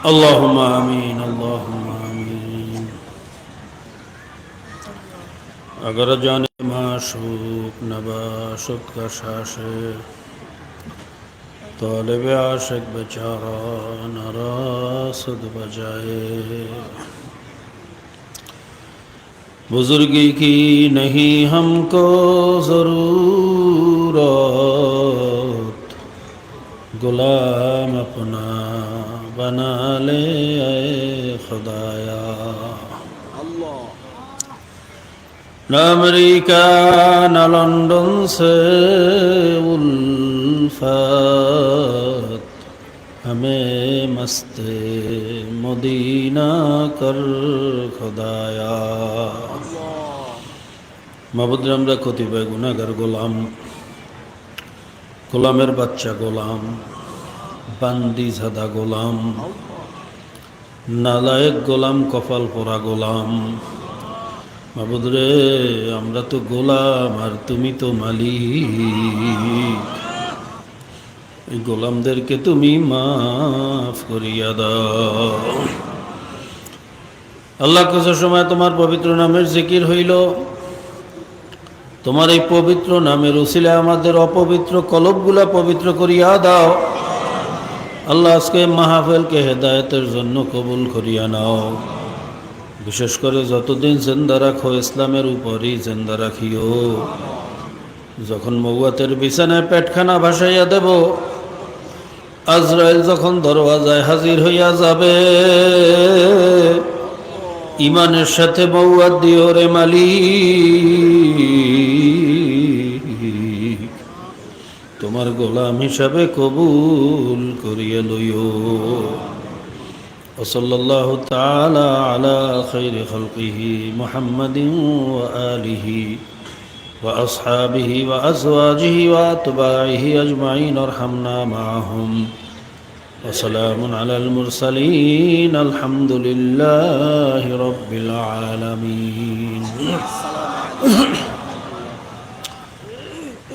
اللهم آمین اللهم آمین. اگر جان معشوق نباشد کا شاشے طالب عاشق بیچارہ نراصد بجائے. بزرگی کی نہیں ہم کو ضرورت غلام اپنا بنا لے اے خدایا. نہ امریکہ نہ لندن سے الفت ہمیں مست مدینہ کر خدایا. মাবুদ রে, আমরা কতিপয় গুনাহগার গোলাম, গোলামের বাচ্চা গোলাম, বান্দি ঝাদা গোলাম, নালায়েক গোলাম, কপাল পোড়া গোলাম. মাবুদ রে, আমরা তো গোলাম আর তুমি তো মালিক. এই গোলামদেরকে তুমি মাফ করিয়া দাও. আল্লাহ, কিছু সময় তোমার পবিত্র নামের জিকির হইল, তোমার এই পবিত্র নামের উসিলায় আমাদের অপবিত্র কলবগুলা পবিত্র করিয়া দাও. আল্লাহ, আজকে মাহফিলকে হেদায়েতের জন্য কবুল করিয়া নাও. বিশেষ করে যতদিন জিন্দা রাখো ইসলামের উপরই জিন্দা রাখিও. যখন মওয়াতের বিছানায় পেটখানা ভাসাইয়া দেব, আজরাইল যখন দরওয়াজায় হাজির হইয়া যাবে, ইমানের সাথে মওয়াত দিও রে মালিক. তোমার গোলাম হিসাবে কবুল করিয়া লইও. ওয়াসাল্লাল্লাহু তাআলা আলা খাইরি খালকিহি মুহাম্মাদিন ওয়া আলিহি ওয়া আসহাবিহি ওয়া আজওয়াজিহি ওয়া আতবাইহি আজমাইন আরহামনা মাআহুম. ওয়া সালামুন আলাল মুরসালিন আলহামদুলিল্লাহি রাব্বিল আলামিন.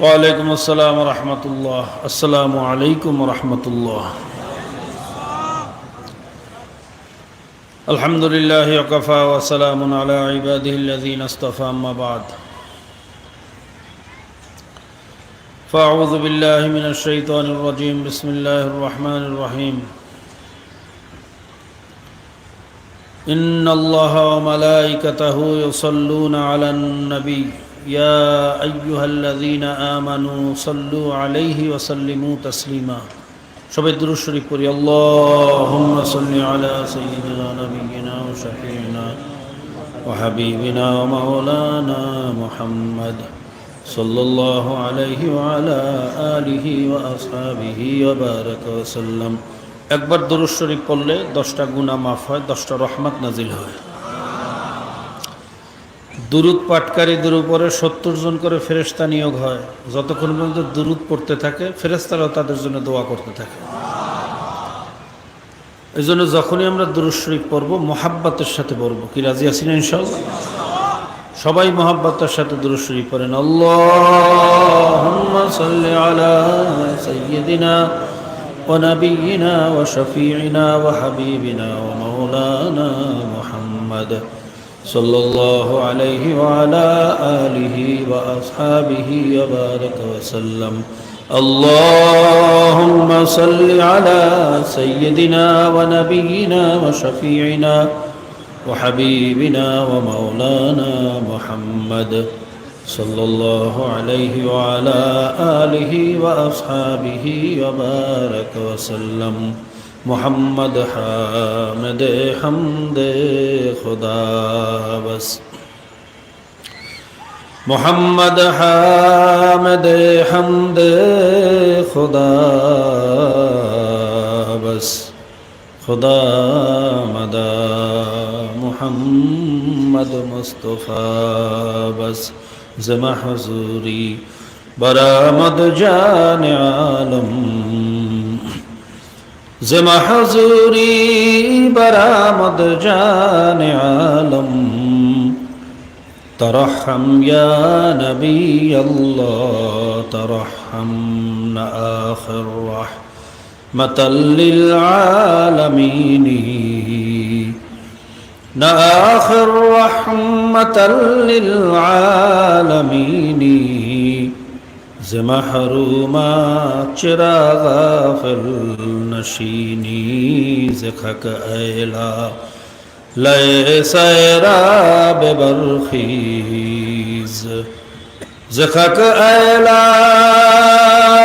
ওয়ালাইকুম আসসালাম ওয়া রাহমাতুল্লাহ. আসসালামু আলাইকুম ওয়া রাহমাতুল্লাহ. আলহামদুলিল্লাহি ওয়া কাফা ওয়া সালামুন আলা ইবাদিহিল্লাযীনা ইসতাফা, আম্মা বা'দ. ফাআউযু বিল্লাহি মিনাশ শাইতানির রাজীম. বিসমিল্লাহির রাহমানির রাহিম. ইন্নাল্লাহা ওয়া মালাইকাতাহু ইউসাল্লুনা আলান নবী ইয়া আইয়ুহাল্লাযীনা আমানু সাল্লু আলাইহি ওয়া সাল্লিমু তাসলিমা. সবাই দুরূদ শরীফ পড়ি. আল্লাহুম্মা সাল্লি আলা সাইয়্যিদিনা নাবিয়্যিনা ওয়া শাফিঈনা ওয়া হাবিবিনা ওয়া মাওলানা মুহাম্মদ সাল্লাল্লাহু আলাইহি ওয়া আলা আলিহি ওয়া আসহাবিহি ওয়া বারাকা ওয়া সাল্লাম. একবার দুরূদ শরীফ পড়লে 10টা গুনাহ মাফ হয়, 10টা রহমত নাজিল হয়. দুরূদ পাঠকারীদের উপরে 70 জন করে ফেরেশতা নিয়োগ হয়. যতক্ষণ পর্যন্ত দুরূদ পড়তে থাকে, ফেরেশতারাও তাদের জন্য দোয়া করতে থাকে. এই জন্য যখনই আমরা দুরূদ শরীফ পড়ব, মুহাব্বতের সাথে পড়ব. কি রাজি আছেন ইনশাআল্লাহ? সবাই মহব্বতের সাথে দুরূদ শরীফ পড়েন। আল্লাহুম্মা সাল্লি আলা সাইয়্যিদিনা ওয়া নাবিয়্যিনা ওয়া শাফিঈনা ওয়া হাবিবিনা ওয়া মাওলানা মুহাম্মদ সাল্লাল্লাহু আলাইহি ওয়া আলা আলিহি ওয়া আসহাবিহি ওয়া বারাকা ওয়া সাল্লাম। আল্লাহুম্মা সাল্লি আলা সাইয়্যিদিনা ওয়া নাবিয়্যিনা ওয়া শাফিঈনা وحبيبنا ومولانا محمد صلى الله عليه وعلى آله وأصحابه وبارك وسلم محمد حامد حمد خدا بس محمد حامد حمد خدا بس خدا مدا محمد مصطفى بس زما حضوری برآمد جان عالم زما حضوری برآمد جان عالم ترحم يا نبي الله ترحمنا آخر رحمة للعالمين آخر رحمة للعالمين زمحرومات چرا غافل نشینی زخک ایلا لئے سیراب برخیز زخک ایلا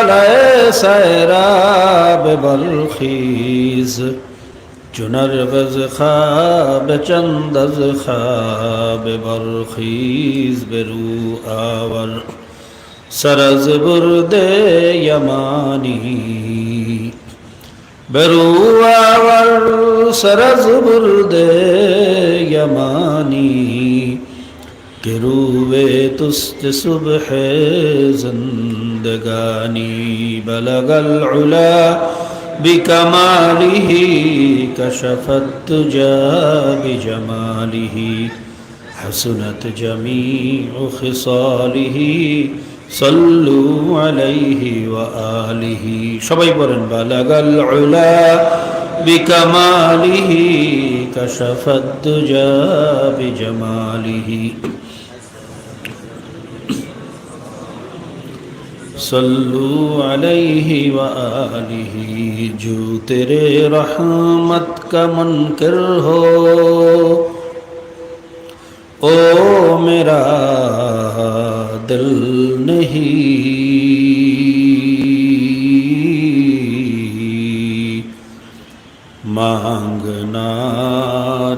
لئے سیراب برخیز چنر غز خواب چند از خواب برخیز برو آور سرز برد یمانی برو آور سرز برد یمانی کہ روے تست صبح زندگانی بلغ العلا بكماله كشف الدجى بجماله حسنت جميع خصاله صلوا عليه وآله সবাই বলেন بلغ العلا بكماله كشف الدجى بجماله صلو علیہ وآلہ جو تیرے رحمت کا منکر ہو او میرا دل نہیں مانگنا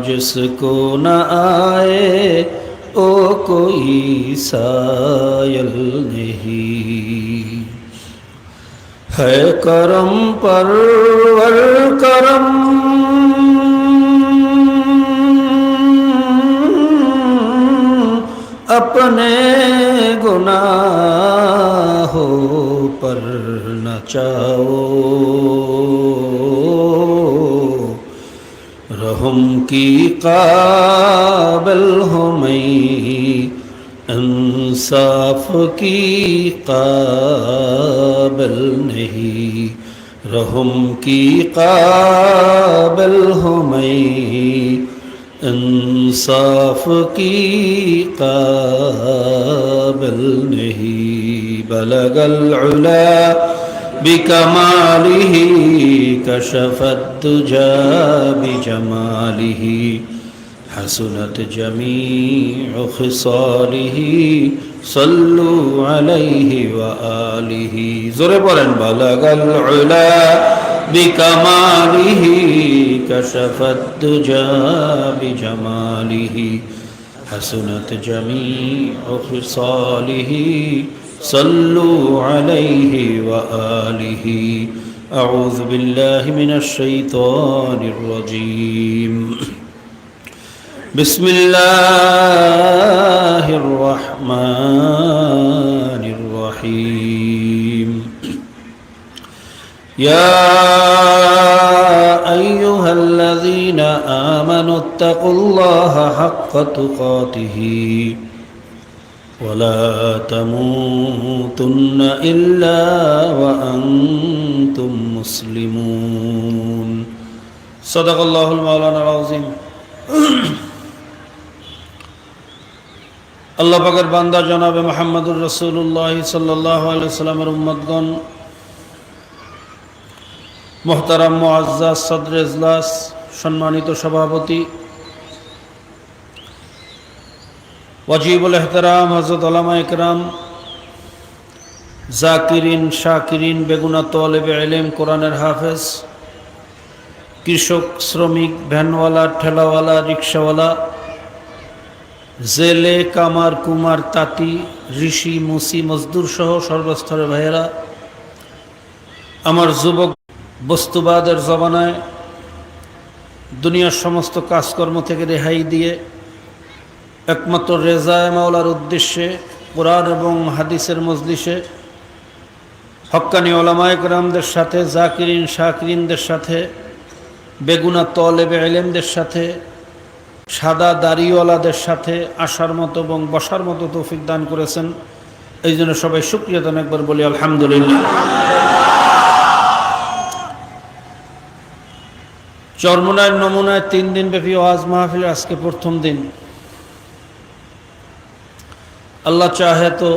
جس کو نہ آئے او کوئی سائل نہیں ہے کرم پرور کرم اپنے گناہوں پر نہ چاہو رحم کی قابل ہوں میں انصاف کی قابل نہیں رحم کی قابل ہوں میں انصاف کی قابل نہیں بلغ العلا بكماله كشف الدجى بجماله حسنت جميع خصاله صلوا عليه وآله زور بولن بلغ العلا بكماله كشف الدجى بجماله حسنت جميع خصاله صلوا عليه وآله أعوذ بالله من الشيطان الرجيم بسم الله الرحمن الرحيم يا أيها الذين آمنوا اتقوا الله حق تقاته ولا تموتن إلا وأنتم مسلمون صدق الله المولانا العظيم আল্লাহ পাকের বান্দা জনাবে মুহাম্মদুর রাসূলুল্লাহ সাল্লাল্লাহু আলাইহি ওয়াসাল্লামের উম্মতগণ, মুহতারাম মুআজ্জাজ সদর ইজলাস, সম্মানিত সভাপতি ওয়াজিবুল ইহতারাম হযরত উলামা ইকরাম, জাকিরিন শাকিরিন, বেগুনা তালেবে ইলম, কোরআনের হাফেজ, কৃষক, শ্রমিক, ভ্যানওয়ালা, ঠেলাওয়ালা, রিকশাওয়ালা, জেলে, কামার, কুমার, তাঁতি, ঋষি, মুসি, মজদুর সহ সর্বস্তরের ভাইয়েরা, আমার যুবক, বস্তুবাদের জমানায় দুনিয়ার সমস্ত কাজকর্ম থেকে রেহাই দিয়ে একমাত্র রেজায়ে মাওলার উদ্দেশ্যে কোরআন এবং হাদিসের মজলিসে হক্কানি উলামায়ে কেরামদের সাথে, জাকিরিন শাকিরিনদের সাথে, বেগুনা তালেবে ইলমদের সাথে, সাদা দাড়িওয়ালাদের সাথে আসার মতো এবং বসার মতো তৌফিক দান করেছেন। এই জন্য সবাই শুকরিয়া দান একবার বলি আলহামদুলিল্লাহ। চরমোনাইয়ের নমুনায় 3 দিন ব্যাপী ওয়াজ মাহফিলের আজকে প্রথম দিন। আল্লাহ চাহে তো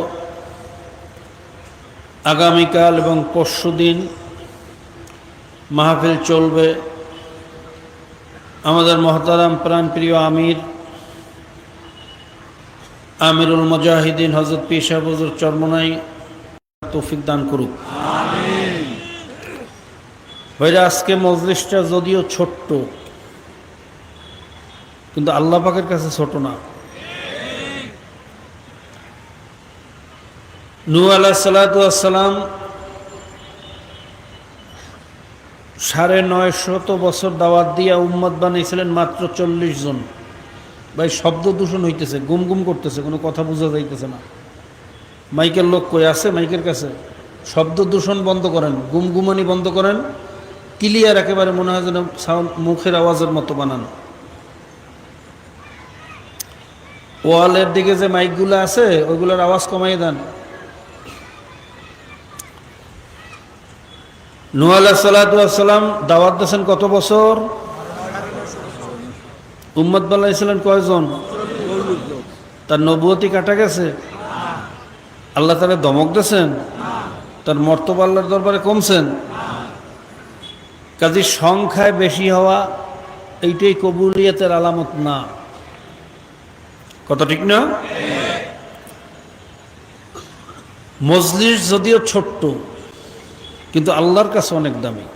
আগামীকাল এবং পরশুদিন মাহফিল চলবে। আমাদের মহতারাম প্রাণপ্রিয় আমিরুল মুজাহিদিন হযরত পীর সাহেব হুজুর চরমোনাই তৌফিক দান করুক। ভাইরা, আজকে মজলিসটা যদিও ছোট্ট, কিন্তু আল্লাহ পাকের কাছে ছোট না। নূহ আলাইহিস সালাতু ওয়াস সালাম 950 বছর দাওয়াত দিয়া উম্মত বানাইছিলেন মাত্র 40 জন। ভাই, শব্দ দূষণ হইতেছে, গুম গুম করতেছে, কোনো কথা বোঝা যাইতেছে না। মাইকের লোক কই আছে? মাইকের কাছে শব্দ দূষণ বন্ধ করেন, গুমগুমানি বন্ধ করেন, ক্লিয়ার একেবারে মনে হয় যেন সাউন্ড মুখের আওয়াজের মতো বানান। ওয়ালের দিকে যে মাইকগুলো আছে ওইগুলোর আওয়াজ কমাই দেন। নূহ আলাইহিস সালাতু ওয়াস সালাম দাওয়াত দিয়েছেন কত বছর? উম্মত বানাইছিলেন কয়জন? তার নবুয়তি কাটা গেছে? আল্লাহ তাআলা দমক দিয়েছেন? তার মর্তবা আল্লাহর দরবারে কমছেন? কাজী সংখ্যায় বেশি হওয়া এইটাই কবুলিয়তের আলামত না। কথা ঠিক না? মজলিস যদিও ছোট্ট, কিন্তু আল্লাহর কাছে অনেক দামি।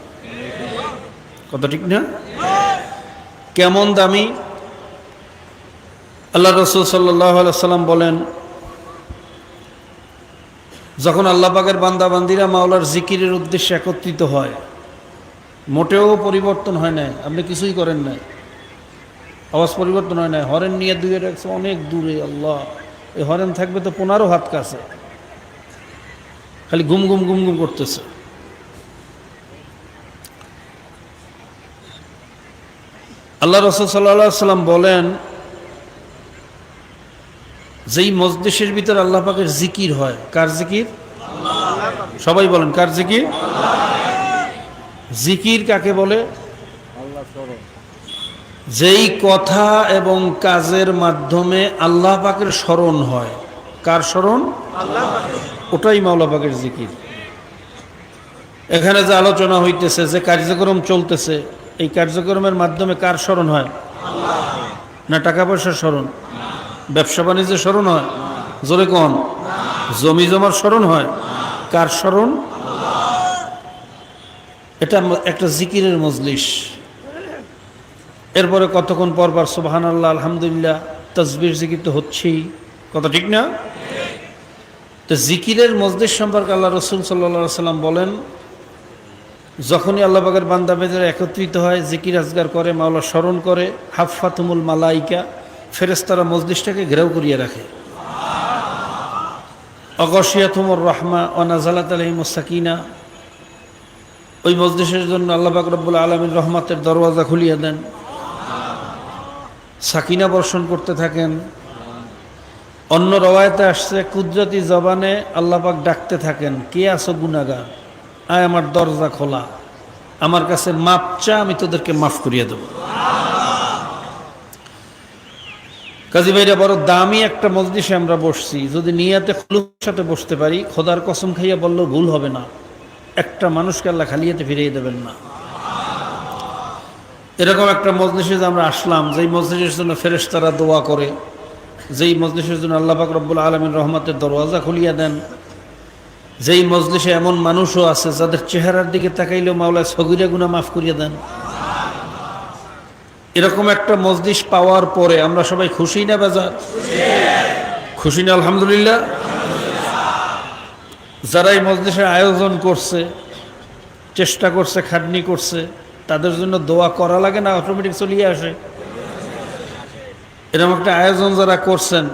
কথা ঠিক না? কেমন দামি? আল্লাহ রাসূল সাল্লাল্লাহু আলাইহি ওয়াসাল্লাম বলেন, যখন আল্লাহ পাকের বান্দা বান্দিরা মাওলার জিকিরের উদ্দেশ্যে একত্রিত হয়, মোটেও পরিবর্তন হয় না, আপনি কিছুই করেন না, আওয়াজ পরিবর্তন হয় না, হরেন নিয়ে দুয়ে রাখছে অনেক দূরে, আল্লাহ এই হরেন থাকবে তো 15 হাত কাছে, খালি গুম গুম গুম গুম করতেছে। আল্লাহ রাসূল সাল্লাল্লাহু আলাইহি ওয়াসাল্লাম বলেন, যেই মজলিসের ভিতর আল্লাহ পাকের জিকির হয়, কার জিকির? সবাই বলেন, কার জিকির? জিকির কাকে বলে? যেই কথা এবং কাজের মাধ্যমে আল্লাহ পাকের স্মরণ হয়। কার স্মরণ? ওটাই মাওলা পাকের জিকির। এখানে যে আলোচনা হইতেছে, যে কার্যক্রম চলতেছে, এই কার্যক্রমের মাধ্যমে কার স্মরণ হয়? না টাকা পয়সার স্মরণ? ব্যবসা বাণিজ্যের স্মরণ হয়? জোরে কোন? জমি জমার স্মরণ হয়? কার স্মরণ? এটা একটা জিকিরের মজলিস। এরপরে কতক্ষণ পরবার সুবহানাল্লাহ, আলহামদুলিল্লাহ, তাসবিহ, জিকির তো হচ্ছেই। কথা ঠিক না? তো জিকিরের মজলিস সম্পর্কে আল্লাহ রাসূল সাল্লাল্লাহু আলাইহি ওয়াসাল্লাম বলেন, যখনই আল্লাহ পাকের বান্দা বেদের একত্রিত হয়, জিকির আজগার করে, মাওলা স্মরণ করে, হাফফাতুমুল মালাইকা, ফেরেশতারা মজলিসটাকে ঘেরাও করিয়ে রাখে। অগশিয়াতুমুর রাহমা ওয়া নাযালাত আলাইহিমুস সাকিনা, ওই মজলিসের জন্য আল্লাহ পাক রব্বুল আলামিন রহমতের দরওয়াজা খুলিয়ে দেন, সাকিনা বর্ষণ করতে থাকেন। অন্য রওয়ায়াতে আসছে কুদরতি জবানে আল্লাহ পাক ডাকতে থাকেন, কে আছো গুনাহগার, আয় আমার দরজা খোলা, আমার কাছে মাপ চা, আমি তোদেরকে মাফ করিয়ে দেব। কাজী ভাইরা, বড় দামি একটা মজলিসে আমরা বসছি, যদি নিয়াতে খুলুসের সাথে বসতে পারি, খোদার কসম খাইয়া বললেও ভুল হবে না, একটা মানুষকে আল্লাহ খালিয়াতে ফিরিয়ে দেবেন না। এরকম একটা মজলিসে যে আমরা আসলাম, যেই মজলিসের জন্য ফেরেশতারা দোয়া করে, যেই মজলিসের জন্য আল্লাহ পাক রব্বুল আলামিন রহমতের দরওয়াজা খুলিয়া দেন, যেই মজলিসে এমন মানুষও আছে যাদের চেহারার দিকে তাকাইলেও মাওলা সগীরা গুনাহ মাফ করিয়া দেন, এরকম একটা মজলিস পাওয়ার পরে আমরা সবাই খুশি না বেজার? খুশি না? আলহামদুলিল্লাহ। যারা এই মজলিসের আয়োজন করছে, চেষ্টা করছে, খাটনি করছে, তাদের জন্য দোয়া করা লাগে না? অটোমেটিক চলিয়ে আসে। এরকম একটা আয়োজন যারা করছেন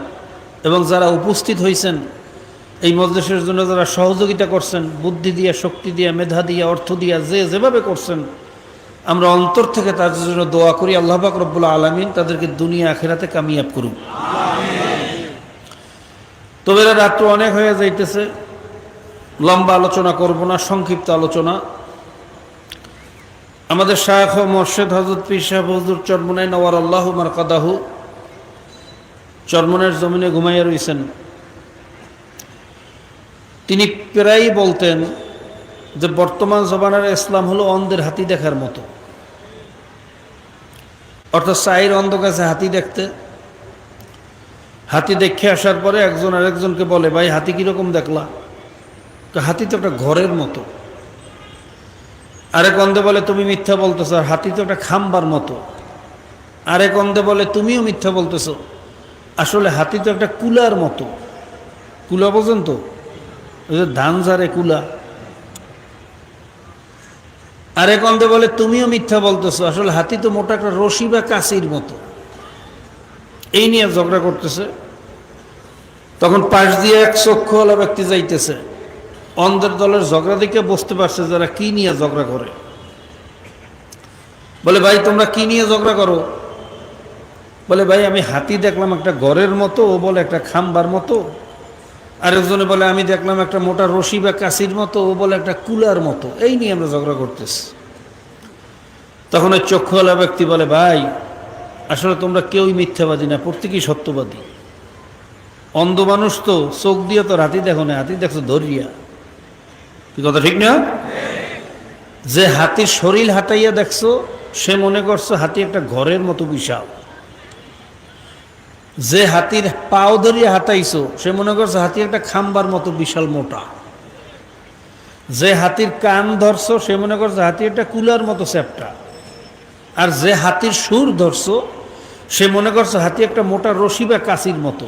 এবং যারা উপস্থিত হয়েছেন এই মজলিসের জন্য, যারা সহযোগিতা করছেন বুদ্ধি দিয়ে, শক্তি দিয়ে, মেধা দিয়ে, অর্থ দিয়ে, যে যেভাবে করছেন, আমরা অন্তর থেকে তাদের জন্য দোয়া করি আল্লাহ পাক রব্বুল আলামিন তাদেরকে দুনিয়া আখিরাতে কামিয়াব করুন। তবে রাত্র অনেক হয়ে যাইতেছে, লম্বা আলোচনা করব না, সংক্ষিপ্ত আলোচনা। আমাদের শায়খ ও মুর্শিদ হযরত পীর সাহেব হুজুর চরমনাই নওয়ারাল্লাহু মারকাদাহু চরমনের জমিনে ঘুমাইয়া রয়েছেন। তিনি প্রায়ই বলতেন যে বর্তমান জমানার ইসলাম হলো অন্ধের হাতি দেখার মতো। অর্থাৎ চাইর অন্ধ কাছে হাতি দেখতে, হাতি দেখে আসার পরে একজন আরেকজনকে বলে, ভাই হাতি কিরকম দেখলা? হাতি তো একটা ঘরের মতো। আরেক অন্ধে বলে, তুমি মিথ্যা বলতেছ, হাতি তো একটা খাম্বার মতো। আরেক অন্ধে বলে, তুমিও মিথ্যা বলতেছ, আসলে হাতি তো একটা কুলার মতো। কুলা পর্যন্ত ওই যে ধান ঝাড়ে কুলা। আরেক অন্ধে বলে, তুমিও মিথ্যা বলতেছো, আসলে হাতি তো মোটা একটা রশি বা কাঁচির মতো। এই নিয়ে ঝগড়া করতেছে। তখন পাশ দিয়ে এক চক্ষুওয়ালা ব্যক্তি যাইতেছে, অন্ধের দলের ঝগড়া দিকে বুঝতে পারছে যারা কি নিয়ে ঝগড়া করে। বলে, ভাই তোমরা কি নিয়ে ঝগড়া করো? বলে, ভাই আমি হাতি দেখলাম একটা ঘরের মতো, ও বলে একটা খাম্বার মতো। আরেকজনে বলে, আমি দেখলাম একটা মোটা রশি বা কাঁচির মতো, ও বলে একটা কুলার মতো। এই নিয়ে আমরা ঝগড়া করতেছি। তখন ওই চক্ষুওয়ালা ব্যক্তি বলে, ভাই আসলে তোমরা কেউই মিথ্যাবাদী না, প্রত্যেকেই সত্যবাদী। অন্ধ মানুষ তো চোখ দিয়ে তো হাতি দেখো না, হাতি দেখছো ধরিয়া। কি কথা ঠিক না? যে হাতির শরীর হাঁটাইয়া দেখছো, সে মনে করছো হাতি একটা ঘরের মতো বিশাল। যে হাতির পাও ধরিয়া হাঁটাইছো, সে মনে করছো হাতি একটা খাম্বার মতো বিশাল মোটা। যে হাতির কান ধরছো, সে মনে করছো হাতি একটা কুলার মতো চ্যাপটা। আর যে হাতির সুর ধরছো, সে মনে করছো হাতি একটা মোটা রশি বা কাঁচির মতো।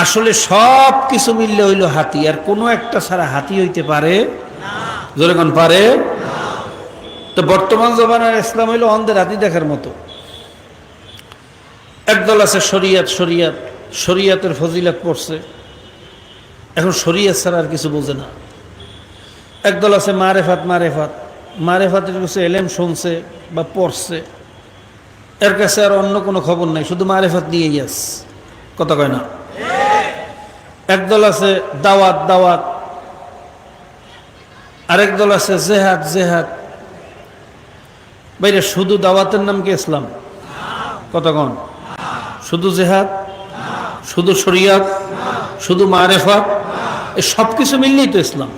আসলে সব কিছু মিললে হইল হাতি, আর কোনো একটা ছাড়া হাতি হইতে পারে? জোরে কোন পারে? তো বর্তমান জমানার ইসলাম হইল অন্ধের হাতি দেখার মতো। একদল আছে শরিয়াত শরিয়াত, শরিয়াতের ফজিলত পড়ছে, এখন শরিয়াত ছাড়া আর কিছু বোঝে না। একদল আছে মারেফাত মারেফাত, মারেফাতের কিছু এলেম শুনছে বা পড়ছে, এর কাছে আর অন্য কোনো খবর নাই, শুধু মারেফাত নিয়েই আছে। কথা কয় না? একদল আছে দাওয়াত দাওয়াত, আরেক দল আছে জেহাদ জেহাদ। বাইরে শুধু দাওয়াতের নাম কি ইসলাম? কথা কন? শুধু জেহাদ, শুধু শরিয়াত, শুধু মারেফাত, এই সব কিছু মিললেই তো ইসলাম।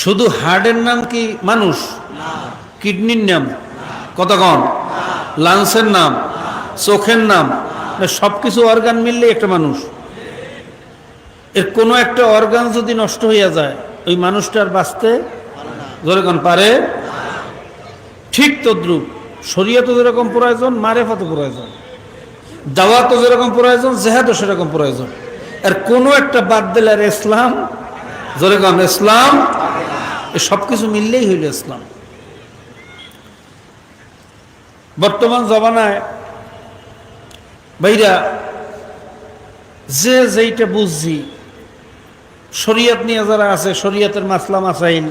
শুধু হার্টের নাম কি মানুষ? কিডনির নাম? কথা কন? লাংসের নাম, চোখের নাম, সব কিছু অর্গান মিললেই একটা মানুষ। এর কোনো একটা অর্গান যদি নষ্ট হইয়া যায়, ওই মানুষটার বাঁচতে ধরে কোন পারে? ঠিক তদ্রুপ শরিয়াতও যেরকম প্রয়োজন, মারেফাতও প্রয়োজন, দাওয়াতও যেরকম প্রয়োজন, জেহাদও সেরকম প্রয়োজন। আর কোনো একটা বাদ দিলে আর ইসলাম, জোরে কোন ইসলাম, এ সব কিছু মিললেই হইল ইসলাম। বর্তমান জমানায় ভাইরা যে যেইটা বুঝছি, শরিয়ত নিয়ে যারা আছে, শরিয়তের মাসলা মাসাইল,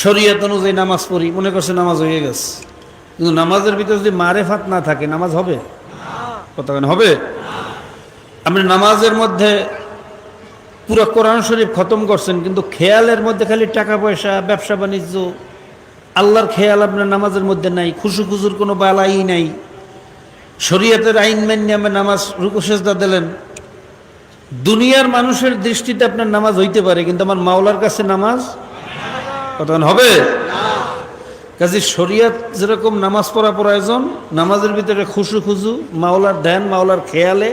শরিয়ত অনুযায়ী নামাজ পড়ি, মনে করছে নামাজ হয়ে গেছে। কিন্তু নামাজের ভিতরে যদি মারেফাত না থাকে, নামাজ হবে? কতক্ষণ হবে? আপনি নামাজের মধ্যে পুরো কোরআন শরীফ খতম করছেন, কিন্তু খেয়ালের মধ্যে খালি টাকা পয়সা, ব্যবসা বাণিজ্য, আল্লাহর খেয়াল আপনার নামাজের মধ্যে নাই। খুশু খুজুর কোনো বালাই নাই। শরীয়তের আইন মান্য আপনি নামাজ রুকু সেজদা দিলেন। দুনিয়ার মানুষের দৃষ্টিতে আপনার নামাজ হইতে পারে, কিন্তু আমার মাওলার কাছে নামাজ কতক্ষণ হবে? কাজে শরীয়ত যেরকম নামাজ পড়া প্রয়োজন, নামাজের ভিতরে খুশু খুজু, মাওলার ধ্যান, মাওলার খেয়ালে,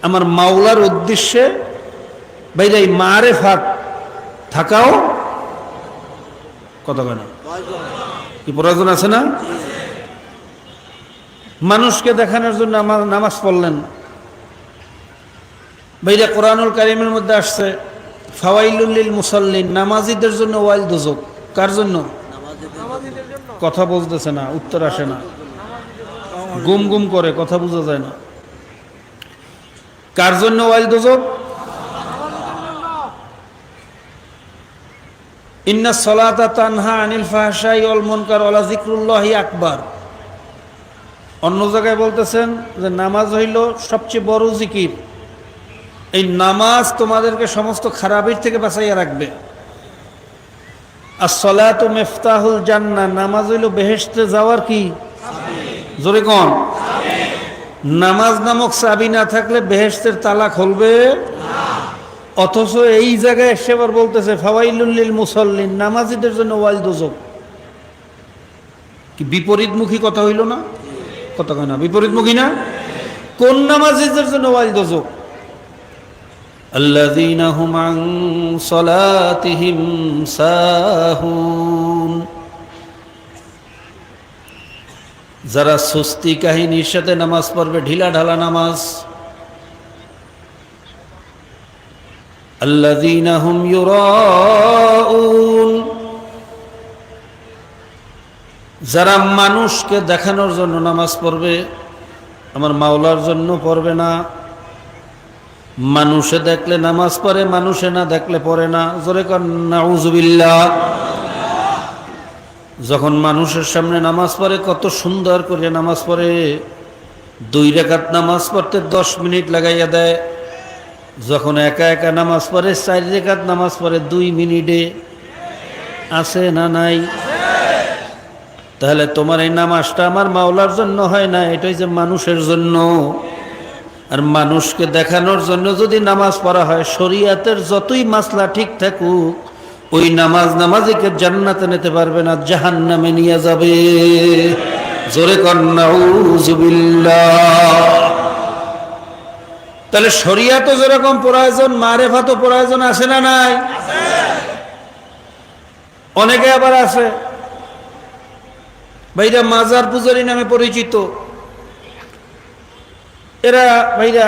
আমার মাওলার উদ্দেশ্যে বাইরে এই মারেফাত থাকাও কতক্ষণ কি প্রয়োজন আছে না? মানুষকে দেখানোর জন্য আমার নামাজ পড়লেন। বাইরে কোরআনুল কারীমের মধ্যে আসছে ফাওয়াইলুল লিল মুসাল্লিন, নামাজীদের জন্য ওয়াইল দোজক। কার জন্য? কথা বলতেছে না, উত্তর আসে না, গুম গুম করে, কথা বোঝা যায় না। কার জন্য ওয়াইল দোজক? ইন্না সলাতা তানহা আনিল ফাহশাই ওয়াল মুনকার ওয়া যিকরুল্লাহি আকবার। অন্য জায়গায় বলতেছেন যে নামাজ হইল সবচেয়ে বড় জিকির। এই নামাজ তোমাদেরকে সমস্ত খারাপের থেকে বাঁচাইয়া রাখবে। as-salatu মিফতাহুল জান্নাহ, নামাজ হইল বেহেশতে যাওয়ার কি জোরে কোন? নামাজ নামক চাবি না থাকলে বেহেশতের তালা খুলবে না। অথচ এই জায়গায় সেবার বলতেছে ফাওয়াইলুল লিল মুসাল্লিন, নামাজীদের জন্য ওয়াইল দোজক। কি বিপরীতমুখী কথা হইল না? কথা কয় না, বিপরীতমুখী না? কোন নামাজীদের জন্য ওয়াইল দোজক? আল্লাযীনা হুম আন সালাতিহিম সাহুন, যারা সুস্তি কাহিনীর সাথে নামাজ পড়বে, ঢিলা ঢালা নামাজ। আল্লাযীনা হুম ইউরাউন, যারা মানুষকে দেখানোর জন্য নামাজ পড়বে, আমার মাওলার জন্য পড়বে না। মানুষে দেখলে নামাজ পড়ে, মানুষে না দেখলে পড়ে না। জোরে কর নাউযুবিল্লাহ। যখন মানুষের সামনে নামাজ পড়ে কত সুন্দর করে নামাজ পড়ে, 2 রাকাত নামাজ পড়তে 10 মিনিট লাগাইয়া দেয়। যখন একা একা নামাজ পড়ে 4 রাকাত নামাজ পড়ে 2 মিনিটে। আছে না নাই? তাহলে তোমার এই নামাজটা আমার মাওলার জন্য হয় না, এটা হচ্ছে মানুষের জন্য। আর মানুষকে দেখানোর জন্য যদি নামাজ পড়া হয়, শরীয়তের যতই মাসলা ঠিক থাকুক, ওই নামাজ নামাজিকে জান্নাতে নিতে পারবে না, জাহান্নামে নিয়ে যাবে। জোরে কর নাউযুবিল্লাহ। তাহলে শরীয়তও যেরকম প্রয়োজন, মারেফাতও প্রয়োজন, আছে না নাই? অনেকে আবার আছে ভাইরা মাজার পূজারী নামে পরিচিত। এরা ভাইরা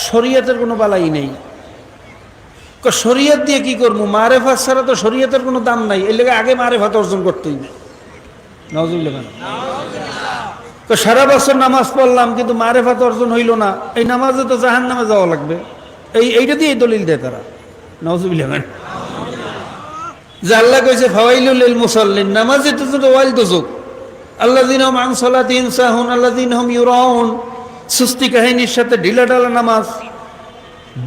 শরীয়তের কোনো বালাই নেই। শরীয়ত দিয়ে কি করবো? মারেফাত ছাড়া তো শরীয়তের কোনো দাম নাই। এর লেগে আগে মারেফাত অর্জন করতেই না। নাউযুবিল্লাহ। সারা বছর নামাজ পড়লাম কিন্তু মারেফাত অর্জন হইল না, এই নামাজে তো জাহান্নামে যাওয়া লাগবে। এইটা দিয়ে দলিল দেয় তারা। নাউযুবিল্লাহ। যে আল্লাহ কইছে ফাওয়াইলুল লিল মুসাল্লিন, নামাজে তো ওয়াইল দোজক। আল্লাযীনা হুম আন সালাতিহিম সাহুন আল্লাযীনা হুম ইউরাউন, সুস্তি কাহিনীর সাথে ঢিলাঢালা নামাজ,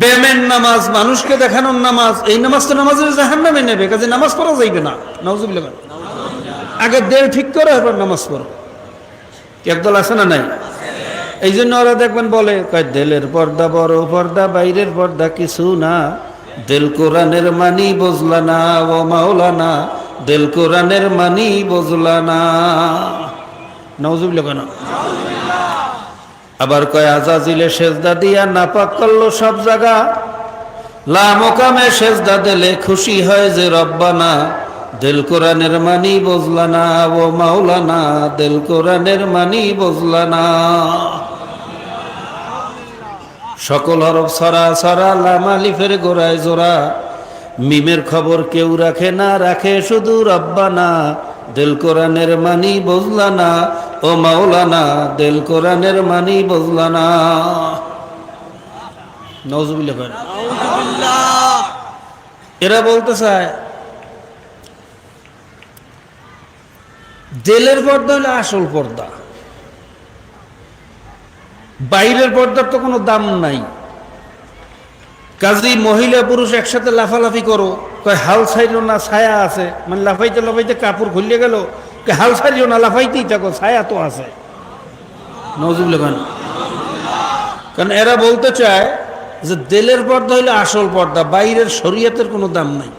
ব্যায়ামের নামাজ, মানুষকে দেখানোর নামাজ। এই নামাজ তো নামাজের জাহান্নামে নেবে, কাজে নামাজ পড়া যাইবে না। নাউযুবিল্লাহ। আগে দেল ঠিক করে এরপর নামাজ পড়ো। একদল আছে না নাই? এই জন্য ওরা দেখবেন বলে কয় দেলের পর্দা বড় পর্দা, বাইরের পর্দা কিছু না। দেল কোরআনের মানি বুঝলা না ও মাওলানা, দেল কোরআনের মানি বুঝলা না। নাউযুবিল্লাহ কেন? আবার কয় আজাজিলে সেজদা দিয়া নাপাক করলো সব জায়গা, লা মোকামে সেজদা দিলে খুশি হয় যে রব্বানা। দিল কোরআনের মানি বুঝলা না ও মাওলানা, দিল কোরআনের মানি বুঝলা না। সকল হরফ সরা সরা, লাম আলিফের গোড়ায় জোড়া, মিমের খবর কেউ রাখে না, রাখে শুধু রব্বানা। দিল কোরআনের মানি বুঝলা না ও মাওলানা, দিল কোরআনের মানি বুঝলা না। নাউযুবিল্লাহ। এরা বলতে চায় দিলের পর্দা হলো আসল পর্দা, বাইরের পর্দার তো কোনো দাম নাই। কাজেই মহিলা পুরুষ একসাথে লাফালাফি করো, কয় হাল ছাইরো না, ছায়া আছে, মানে লাফাইতে লাফাইতে কাপড় খুলে গেল, হাল ছাইরো না, লাফাইতেই থাকো, ছায়া তো আছে। নজরুল খান, কারণ এরা বলতে চায় যে দিলের পর্দা হইলে আসল পর্দা, বাইরের শরীয়তের কোনো দাম নাই।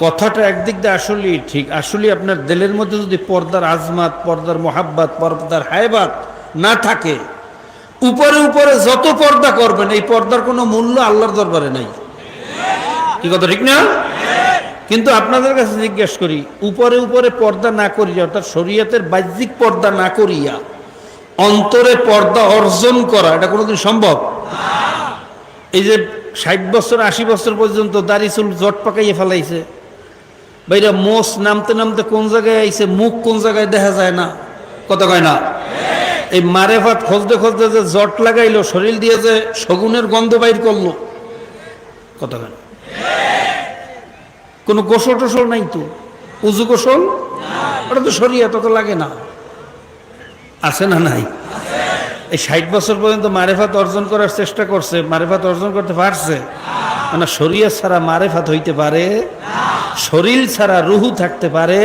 কথাটা একদিক দিয়ে আসলেই ঠিক। আসলে আপনার দিলের মধ্যে যদি পর্দার আজমাত, পর্দার মোহাব্বত, পর্দার হায়বাত না থাকে, উপরে উপরে যত পর্দা করবেন এই পর্দার কোনো মূল্য আল্লাহর দরবারে নাই। কি কথা ঠিক না? কিন্তু আপনাদের কাছে জিজ্ঞেস করি, উপরে উপরে পর্দা না করিয়া, অর্থাৎ শরীয়তের বাহ্যিক পর্দা না করিয়া অন্তরে পর্দা অর্জন করা, এটা কোনোদিন সম্ভব? এই যে 60 বছর 80 বছর পর্যন্ত দাড়ি চুল জট পাকাইয়ে ফেলাইছে, বাইরে মোষ নামতে নামতে কোন জায়গায় আইছে, মুখ কোন জায়গায় দেখা যায় না, কথা কয় না? এই মারেফাত খুঁজতে খুঁজতে যে জট লাগাইলো, শরীর দিয়ে যে শগুনের গন্ধ বাইর করলো, কথা কয় না? কোনো গোসল টোসল নাই তো, উজু গোসল, ওটা তো শরীয়ত, তো লাগে না, আছে না নাই? এই 60 বছর পর্যন্ত মারেফাত অর্জন করার চেষ্টা করছে, মারেফাত অর্জন করতে পারছে না? শরীয়ত ছাড়া মারেফাত হইতে পারে? শরীর ছাড়া রুহু থাকতে পারে?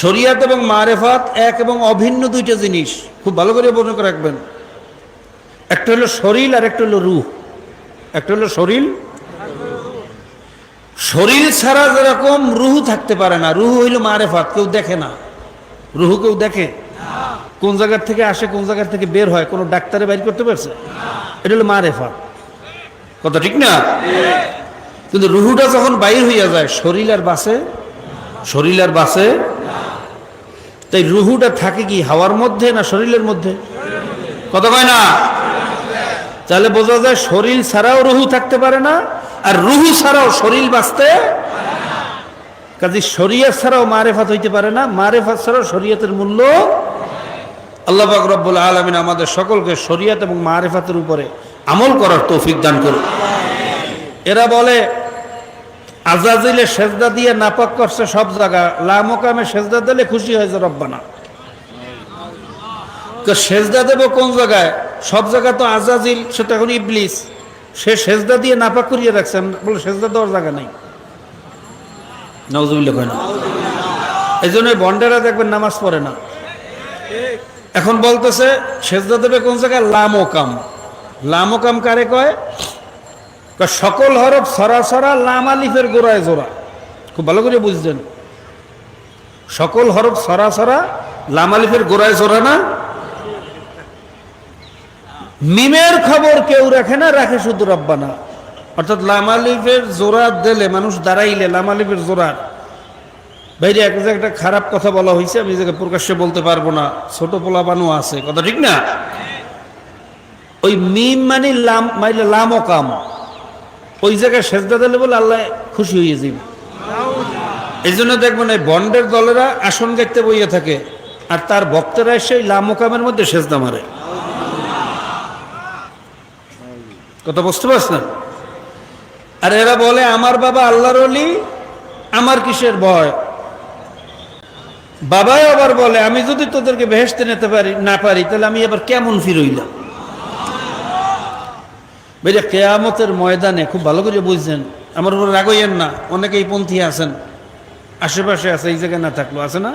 শরীয়ত এবং মারেফাত এক এবং অভিন্ন দুইটা জিনিস, খুব ভালো করে মনে করে রাখবেন। একটা হলো শরীর আর একটা হলো রুহ। একটা হলো শরীর, শরীর ছাড়া যেরকম রুহু থাকতে পারে না, রুহু হইল মারেফাত, কেউ দেখে না। রুহু কেউ দেখে? কোন জায়গার থেকে আসে, কোন জায়গার থেকে বের হয়, কোনো ডাক্তারে বাইর করতে পারছে? এটা হলো মারেফাত, কথা ঠিক না? কিন্তু রুহুটা যখন বাইর হইয়া যায়, শরীর আর বাসে? শরীর আর বাসে? তাই রুহুটা থাকে কি হাওয়ার মধ্যে না শরীরের মধ্যে? কথা কয় না? তাহলে বোঝা যায় শরীর ছাড়াও রুহু থাকতে পারে না, আর রুহু ছাড়াও শরীর বাঁচতে। কাজে শরীয়ত ছাড়াও মারেফাত হইতে পারে না, মারেফাত ছাড়াও শরীয়তের মূল্য। আল্লাহ পাক রব্বুল আলামিন আমাদের সকলকে শরীয়ত এবং মারেফাতের উপরে আমল করার তৌফিক দান করুন। এরা বলে আজাজিলে সেজদা দিয়ে নাপাক করছে সব জায়গা, লামকামে সেজদা দিলে খুশি হয়েছে রব্বানা। সেজদা দেব কোন জায়গায়? সব জায়গা তো আজাজিল, সেটা এখন ইবলিস, সে সেজদা দিয়ে নাপাক করিয়ে রাখছেন, বলে সেজদা দেওয়ার জায়গা নাই। নাউজুবিল্লাহ কয় না? এই জন্য বন্ডেরা দেখবেন নামাজ পড়ে না। এখন বলতেছে সেজদা দেবে কোন জায়গায়? লামকাম। লামকাম কারে কয়? সকল হরফ সরাসরা, লাম আলিফের গোড়ায় জোড়া। খুব ভালো করে বুঝছেন, সকল হরফ সরাসরা, লাম আলিফের গোড়ায় জোড়া না? মিমের খবর কেউ রাখে না, রাখে শুধু রব্বানা। অর্থাৎ লাম আলিফের জোড়া দিলে, মানুষ দাঁড়াইলে লাম আলিফের জোড়ার বাইরে একটা খারাপ কথা বলা হয়েছে, আমি যে প্রকাশ্যে বলতে পারবো না, ছোট পোলাপানও আছে, কথা ঠিক না? ওই মিম মানে লাম, মানে লামকাম, ওই জায়গায় সেজদা দিলে বলে আল্লাহ খুশি হয়ে যাবে। এই জন্য দেখবেন এই বন্ডের দলেরা আসন দেখতে বইয়ে থাকে, আর তার ভক্তরা এসে লামকামের মধ্যে সেজদা মারে। কথা বুঝতে পারছেন? আর এরা বলে আমার বাবা আল্লাহর ওলি, আমার কিসের ভয়? বাবাই আবার বলে আমি যদি তোদেরকে বেহেশতে নিতে পারি না পারি, তাহলে আমি এবার কেমন ফিরইলাম? বেরিয়া কেয়ামতের ময়দানে, খুব ভালো করে বুঝছেন, আমার উপর রাগ হইয়েন না, অনেকেই পন্থী আছেন, আশেপাশে আছে, এই জায়গায় না থাকলো আছে না?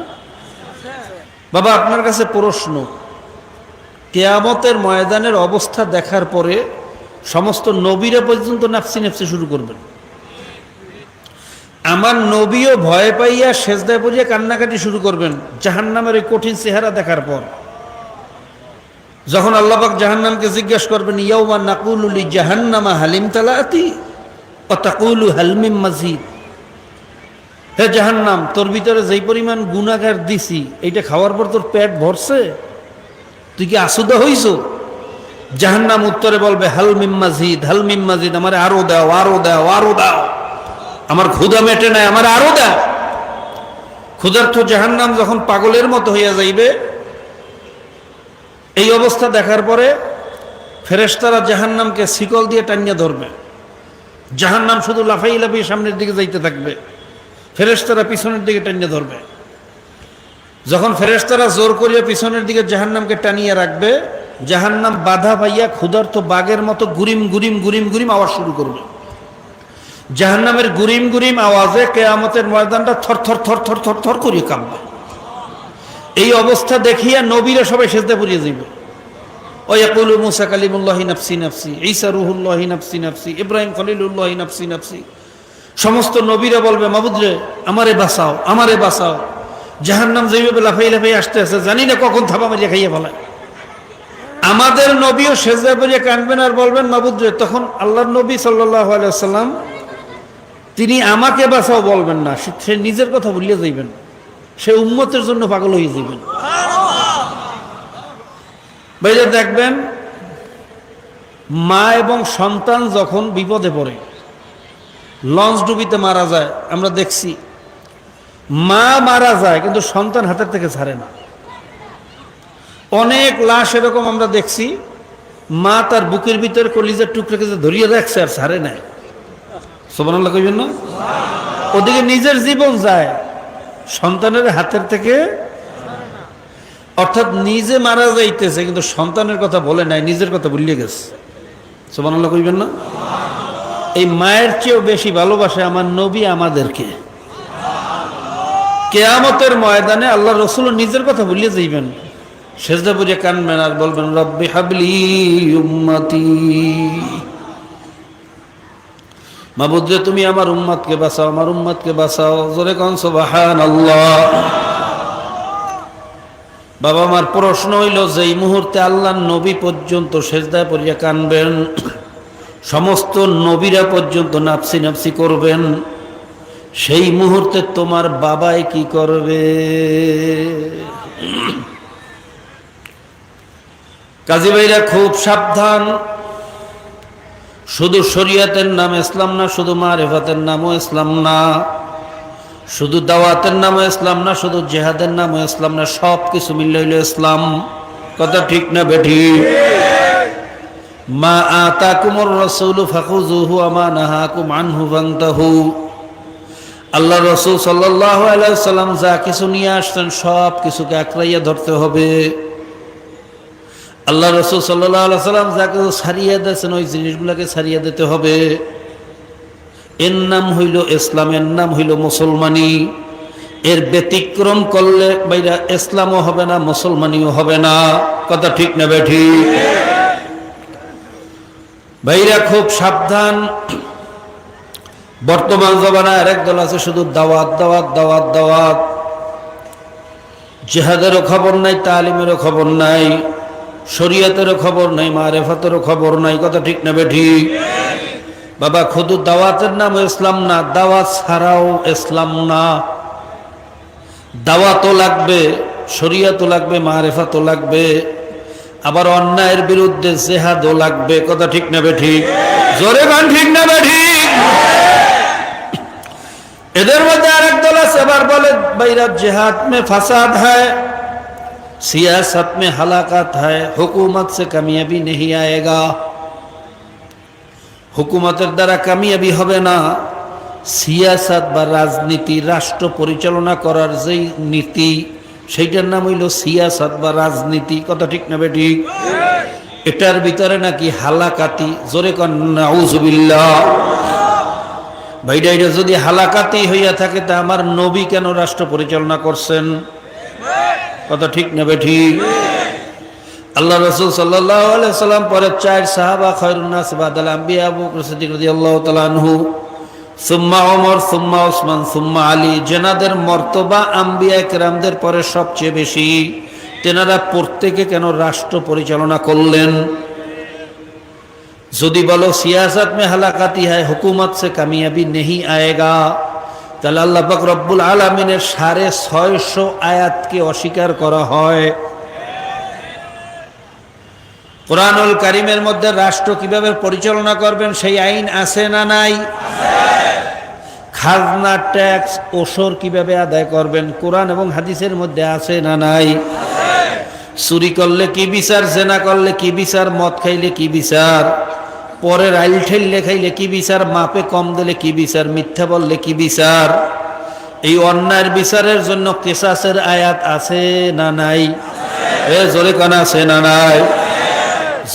বাবা আপনার কাছে প্রশ্ন, কেয়ামতের ময়দানের অবস্থা দেখার পরে সমস্ত নবীরা পর্যন্ত নাফসি নাফসি শুরু করবেন। আমার নবীও ভয় পাইয়া সেজদায় পড়িয়া কান্নাকাটি শুরু করবেন জাহান্নামের এই কঠিন চেহারা দেখার পর। যখন আল্লাহ পাক জাহান্নামকে জিজ্ঞাসা করবেন, ইয়াউমা নাকুলু লি জাহান্নামা হালিম তালাতি ওয়া তাকুলু হাল মিন মাজিদ, হে জাহান্নাম, তোর ভিতরে যেই পরিমাণ গুনাহগার দিছি, এইটা খাওয়ার পর তোর পেট ভরছে? তুই কি আসুদা হইছ? জাহান্নাম উত্তরে বলবে, হাল মিন মাজিদ, হাল মিন মাজিদ, আমারে আরো দাও, আরো দাও, আরো দাও, আমার ক্ষুধা মেটে নাই, আমার আরো দাও। ক্ষুধার্থ জাহান্নাম যখন পাগলের মতো হইয়া যাইবে, এই অবস্থা দেখার পরে ফেরেশতারা জাহান্নামকে শিকল দিয়ে টানিয়া ধরবে। জাহান্নাম শুধু লাফাই লাফিয়ে সামনের দিকে যাইতে থাকবে, ফেরেশতারা পিছনের দিকে টানিয়া ধরবে। যখন ফেরেশতারা জোর করিয়া পিছনের দিকে জাহান্নামকে টানিয়ে রাখবে, জাহান্নাম বাধা পাইয়া ক্ষুধার্ত বাঘের মতো গুরিম গুরিম গুরিম গুরিম আওয়াজ শুরু করবে। জাহান্নামের গুরিম গুরিম আওয়াজে কিয়ামতের ময়দানটা থর থর থর থর থর থর করিয়া কাঁপবে। এই অবস্থা দেখিয়া নবীরা সবাই সেজদা পড়িয়া যাইবে। ওয়ায়াকুলু মুসা কালিমুল্লাহি নাফসি নাফসি, ঈসা রুহুল্লাহি নাফসি নাফসি, ইব্রাহিম খলিলুল্লাহি নাফসি নাফসি। সমস্ত নবীরা বলবে, মাবুদ রে আমারে বাঁচাও, আমারে বাঁচাও। জাহান্নাম যেভাবে লাফাই লাফাই আসতে আছে, জানি না কখন থাবা মারিয়া খাইয়া ফেলায়। আমাদের নবীও সেজদা পড়িয়া কাঁদবেন আর বলবেন, মাবুদ রে। তখন আল্লাহর নবী সাল্লাল্লাহু আলাইহি ওয়াসাল্লাম তিনি আমাকে বাঁচাও বলবেন না, সে নিজের কথা ভুলিয়ে যাইবেন, সে উম্মতের জন্য পাগল হয়ে যাইবেন। ভাইরা দেখবেন, মা এবং সন্তান যখন বিপদে পড়ে, লঞ্চ ডুবিতে মারা যায়, আমরা দেখছি মা মারা যায় কিন্তু সন্তান হাতের থেকে ছাড়ে না। অনেক লাশ এরকম আমরা দেখছি, মা তার বুকের ভিতরে কলিজার টুকরাকে ধরিয়ে রাখছে আর ছাড়ে নাই। সুবহানাল্লাহ কইবেন না? ওদিকে নিজের জীবন যায়, সন্তানের হাতের থেকে, অর্থাৎ নিজে মারা যাইতেছে কিন্তু সন্তানের কথা বলে নাই, নিজের কথা ভুলিয়ে গেছে। সুবহানাল্লাহ কইবেন না? এই মায়ের চেয়েও বেশি ভালোবাসে আমার নবী আমাদেরকে। কিয়ামতের ময়দানে আল্লাহ রাসূল নিজের কথা ভুলিয়ে যাইবেন, সেজদা পড়ে কাঁদবেন আর বলবেন, রব্বি হাবলি উম্মতি, মাবুদ রে তুমি আমার উম্মতকে বাঁচাও, আমার উম্মতকে বাঁচাও। জোরে কোন সুবহানাল্লাহ। বাবা, আমার প্রশ্ন হইল, যে এই মুহূর্তে আল্লাহর নবী পর্যন্ত সেজদায় পড়িয়া কাঁদবেন, সমস্ত নবীরা পর্যন্ত নাফসি নাফসি করবেন, সেই মুহূর্তে তোমার বাবাই কি করবে? কাজী ভাইরা খুব সাবধান। শুধু শরীয়তের নাম ইসলাম না, শুধু মারিফাতের নামও ইসলাম না, শুধু দাওয়াতের নামও ইসলাম না, শুধু জিহাদের নামও ইসলাম না, সব কিছু মিলে হইল ইসলাম। কথা ঠিক না বেঠিক? মা আতাকুমুর রাসূলু ফাখুযুহু ওয়া মা নাহাকুম আনহু ফান্তাহু। আল্লাহ রাসূল সাল্লাল্লাহু আলাইহি ওয়াসাল্লাম যা কিছু নিয়ে আসছেন সব কিছুকে আঁকড়াইয়া ধরতে হবে। আল্লাহ রাসূল সাল্লাল্লাহু আলাইহি ওয়াসাল্লাম যা কিছু ছাড়িয়ে দিয়েছেন ওই জিনিসগুলোকে ছাড়িয়ে দিতে হবে। এর নাম হইল ইসলাম, এর নাম হইল মুসলমানি। এর ব্যতিক্রম করলে ভাইরা ইসলামও হবে না, মুসলমানিও হবে না। কথা ঠিক না বেঠিক? ভাইরা খুব সাবধান। বর্তমান জমানায় আরেক দল আছে, শুধু দাওয়াত দাওয়াত দাওয়াত দাওয়াত। জিহাদেরও খবর নাই, তালিমেরও খবর নাই, শরীয়তেরও খবর নাই, মারিফাতেরও খবর নাই। কথা ঠিক না বেঠিক? বাবা, শুধু দাওয়াতের নাম ইসলাম না, দাওয়াত ছাড়াও ইসলাম না। দাওয়াতও লাগবে, শরীয়তও লাগবে, মারিফাতও লাগবে, আবার অন্যায়ের বিরুদ্ধে জিহাদও লাগবে। কথা ঠিক না বেঠিক? জোরে গান ঠিক না বেঠিক? এদের মধ্যে আরেক দল আছে, এবার বলে ভাইরা জিহাদ में फसाद है, सियासत में हलाकत है, हुकूमत से कामयाबी नहीं आएगा। হুকুমতের দ্বারা কামিয়াবি হবে না। সিয়াসাত বা রাজনীতি, রাষ্ট্র পরিচালনা করার যেই নীতি, সেইটার নাম হইল সিয়াসাত বা রাজনীতি। কথা ঠিক না বেঠিক? এটার ভিতরে নাকি হালাকাতি। জোরে কন নাউযুবিল্লাহ। ভাইরা, এটা যদি হালাকাতি হইয়া থাকে তা আমার নবী কেন রাষ্ট্র পরিচালনা করছেন? কথা ঠিক না বেঠিক? আল্লাহ রাসূল সাল্লাল্লাহু আলাইহি ওয়াসাল্লাম পরে চার সাহাবা খায়রুন নাস বাদাল আম্বিয়া, আবু বকর সিদ্দিক রাদিয়াল্লাহু তাআলা আনহু, সুম্মা ওমর, সুম্মা ওসমান, সুম্মা আলী। যেনাদের মর্তবা আম্বিয়া কেরামদের পরে সবচেয়ে বেশি, তেনারা প্রত্যেকে কেন রাষ্ট্র পরিচালনা করলেন? যদি বলো সিয়াসত में हलाकती है, हुकूमत से कामयाबी नहीं आएगा, তাহলে আল্লাহ পাক রব্বুল আলামিনের 650 আয়াতকে অস্বীকার করা হয়। কুরআনুল কারীমের মধ্যে রাষ্ট্র কিভাবে পরিচালনা করবেন সেই আইন আছে না নাই? খাজনা, ট্যাক্স, ওসর কিভাবে আদায় করবেন কোরআন এবং হাদিসের মধ্যে আছে না নাই? চুরি করলে কি বিচার, জেনা করলে কি বিচার, মদ খাইলে কি বিচার, পরের আইল ঠেললে খাইলে কি বিচার, মাপে কম দিলে কি বিচার, মিথ্যা বললে কি বিচার। এই অন্যায়ের বিচারের জন্য কিসাসের আয়াত আছে না নাই? জোরে কানা আছে না নাই?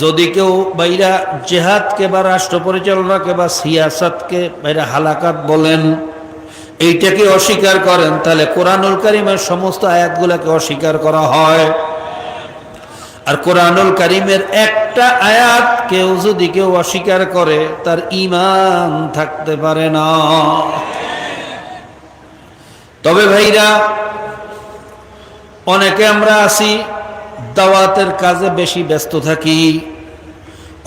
যদি কেউ বাইরা জেহাদকে বা রাষ্ট্র পরিচালনাকে বা সিয়াসতকে বাইরা হালাকাত বলেন, এইটাকে অস্বীকার করেন, তাহলে কোরআনুল কারীমের সমস্ত আয়াতগুলোকে অস্বীকার করা হয়। আর কোরআনুল কারীমের একটা আয়াত যদি কেউ অস্বীকার করে, তার ঈমান থাকতে পারে না। তবে ভাইরা, অনেকে আমরা আছি দাওয়াতের কাজে বেশি ব্যস্ত থাকি,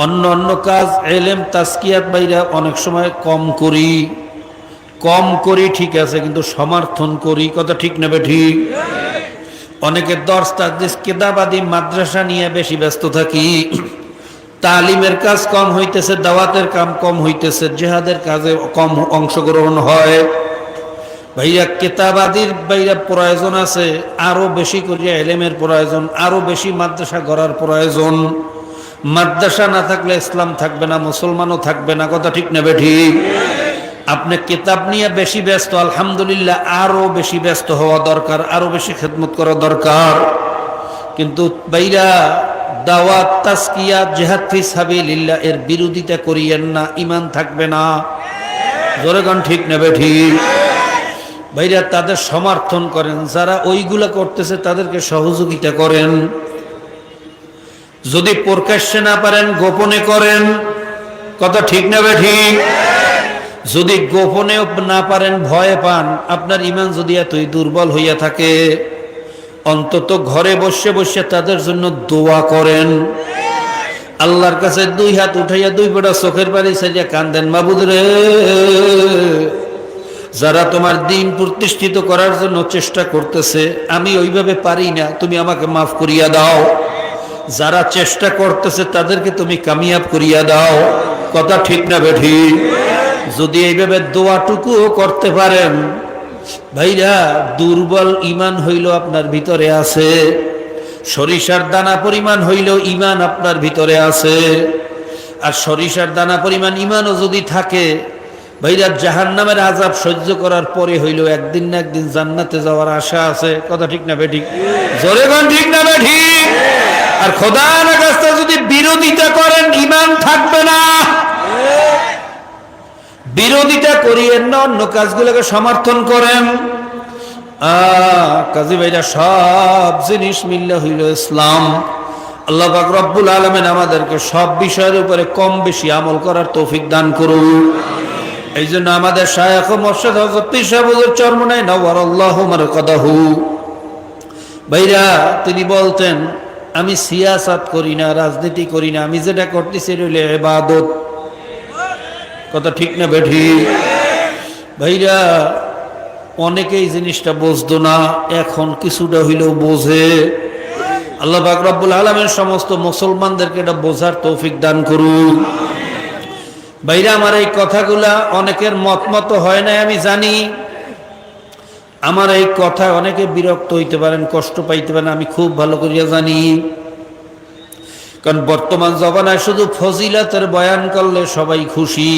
অন্য অন্য কাজ ইলম তাজকিয়াত বাইরা অনেক সময় কম করি ঠিক আছে, কিন্তু সমর্থন করি, কথা ঠিক নেবে ঠিক। অনেকে দর্স তাদরিস কিতাবাদি মাদ্রাসা নিয়ে বেশি ব্যস্ত থাকি, তালিমের কাজ কম হইতেছে, দাওয়াতের কাম কম হইতেছে, জিহাদের কাজে কম অংশগ্রহণ হয়। ভাইয়া কিতাবাদির বাইরা প্রয়োজন আছে, আরো বেশি করিয়া ইলমের প্রয়োজন, আরো বেশি মাদ্রাসা গড়ার প্রয়োজন। মাদ্রাসা না থাকলে ইসলাম থাকবে না, মুসলমানও থাকবে না, কথা ঠিক নেবে ঠিক। আপনি কিতাব নিয়ে বেশি ব্যস্ত, আলহামদুলিল্লাহ, আরো বেশি ব্যস্ত হওয়া দরকার, আরো বেশি খেদমত করা দরকার। কিন্তু বাইরা দাওয়াত তাজকিয়া জিহাদ ফি সাবিলিল্লাহ এর বিরোধিতা করিয়েন না, ঈমান থাকবে না। জোরে গান ঠিক নেবে ঠিক। ভাইরা তাদের সমর্থন করেন, যারা ওইগুলা করতেছে তাদেরকে সহযোগিতা করেন। যদি প্রকাশ্যে না পারেন গোপনে করেন, কথা ঠিক নেবে ঠিক। যদি গোপনে না পারেন, ভয় পান, আপনার ঈমান যদি এতই দুর্বল হইয়া থাকে, অন্তত ঘরে বসে বসে তাদের জন্য দোয়া করেন। আল্লাহর কাছে দুই হাত উঠাইয়া দুই ফোঁটা চোখের পানি ছেড়ে কান্দেন, মাবুদ রে, যারা তোমার দ্বীন প্রতিষ্ঠিত করার জন্য চেষ্টা করতেছে, আমি ওইভাবে পারি না, তুমি আমাকে মাফ করিয়া দাও। যারা চেষ্টা করতেছে তাদেরকে তুমি কামিয়াব করিয়া দাও, কথা ঠিক না বেঠি। যদি এইভাবে দোয়াটুকুও করতে পারেন, ভাইরা দুর্বল ঈমান হইল আপনার ভিতরে আছে, সরিষার দানা পরিমাণ হইল ঈমান আপনার ভিতরে আছে। আর সরিষার দানা পরিমাণ ঈমানও যদি থাকে, ভাইরা জাহান্নামের আযাব সহ্য করার পরে হইল একদিন না একদিন জান্নাতে যাওয়ার আশা আছে, কথা ঠিক না বেঠিক? জোরে বল ঠিক না বেঠিক? আর খোদার কাছে যদি বিরোধিতা করেন, ঈমান থাকবে না। বিরোধিতা করিয়েন না, অন্য কাজগুলোকে সমর্থন করেন। কাজী ভাইরা, সব জিনিস মিললে হইল ইসলাম। আল্লাহ পাক রব্বুল আলামিন আমাদেরকে সব বিষয়ের উপরে কম বেশি আমল করার তৌফিক দান করুন। এই জন্য আমাদের শায়খ ও মুর্শিদ হযরত পীর সাহেব হুজুর চরমনাই নওয়ারাল্লাহু মারকাদাহু ভাইরা, তিনি বলতেন, আমি সিয়াসাত করি না, রাজনীতি করি না, আমি যেটা করতেছি এটা হইল ইবাদত, কথা ঠিক না বেঠি? ভাইরা, অনেকেই জিনিসটা বুঝতো না, এখন কিছুটা হইলেও বোঝে। আল্লাহ পাক রব্বুল আলামিন সমস্ত মুসলমানদেরকে এটা বোঝার তৌফিক দান করুন। ভাইরা, আমার এই কথাগুলা অনেকের মত হয় না, আমি জানি। আমার এই কথা অনেকে বিরক্ত হইতে পারেন, কষ্ট পাইতে পারেন, আমি খুব ভালো করিয়া জানি। কারণ বর্তমান জমানায় শুধু ফজিলাতের বয়ান করলে সবাই খুশি,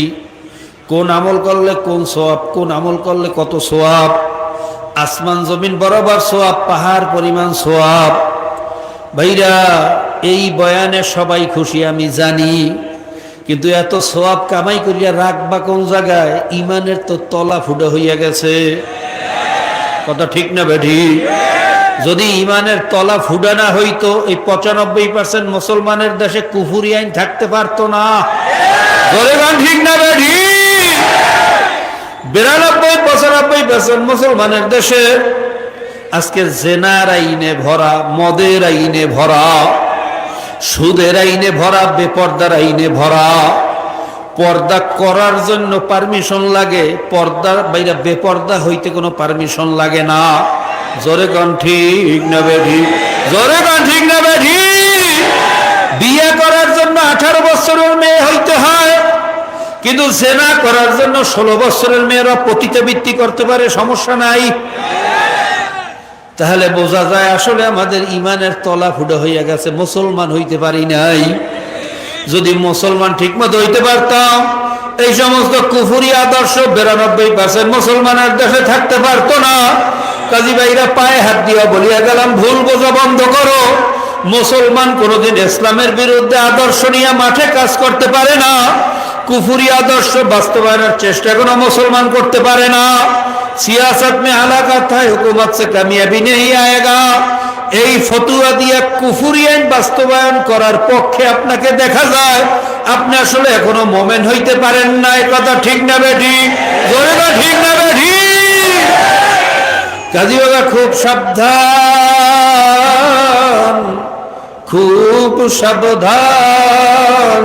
কোন আমল করলে কোন সওয়াব, কোন আমল করলে কত সওয়াব, আসমান জমিন বরাবর সওয়াব, পাহাড় পরিমাণ সওয়াব। ভাইরা, এই বয়ানে সবাই খুশি, আমি জানি। কিন্তু এত সওয়াব কামাই করিয়া রাখবা কোন জায়গায়? ঈমানের তো তলা ফুটা হইয়া গেছে, কথা ঠিক না বেঠি? যদি ঈমানের তলা ফুটা না হইতো, এই 95% মুসলমানের দেশে কুফরি আইন থাকতে পারতো না, ঠিক না বেঠি? 92-95% মুসলমানের দেশে আজকে জেনার আইনে ভরা, মদের আইনে ভরা, সুদের আইনে ভরা, বেপর্দার আইনে ভরা। পর্দা করার জন্য পারমিশন লাগে, পর্দার বাইরে বেপর্দা হইতে কোনো পারমিশন লাগে না। জোরে গান ঠিক না বেঠি? জোরে গান ঠিক না বেঠি? বিয়ে করার জন্য 18 বছরের মেয়ে হইতে হয়, কিন্তু জেনা করার জন্য 16 বছরের মেয়েরা পতিতাবৃত্তি করতে পারে, সমস্যা নাই। তাহলে বোঝা যায় আসলে আমাদের ঈমানের তলা ফুটা হইয়া গেছে, মুসলমান হইতে পারি নাই। যদি মুসলমান ঠিকমতো হইতে পারতাম, এই সমস্ত কুফরি আদর্শ 92% মুসলমানের দেশে থাকতে পারতো না। কাজী ভাইরা পায়ে হাত দিয়া বলিয়া গেলাম, ভুল বোঝা বন্ধ করো। মুসলমান কোনোদিন ইসলামের বিরুদ্ধে আদর্শ নিয়ে মাঠে কাজ করতে পারে না। কুফরি আদর্শ বাস্তবায়নের চেষ্টা কোনো মুসলমান করতে পারে না। সিয়াসত মে হালাকাত है, हुकूमत से कामयाबी नहीं आएगा। এই ফতুয়া দিয়া কুফরি আইন বাস্তবায়ন করার পক্ষে আপনাকে দেখা যায়, আপনি আসলে এখনো মোমেন হইতে পারেন না। এই কথা ঠিক না বেঠি? জোরে না ঠিক না বেঠি? কাজী বাবা খুব সাবধান, খুব সাবধান।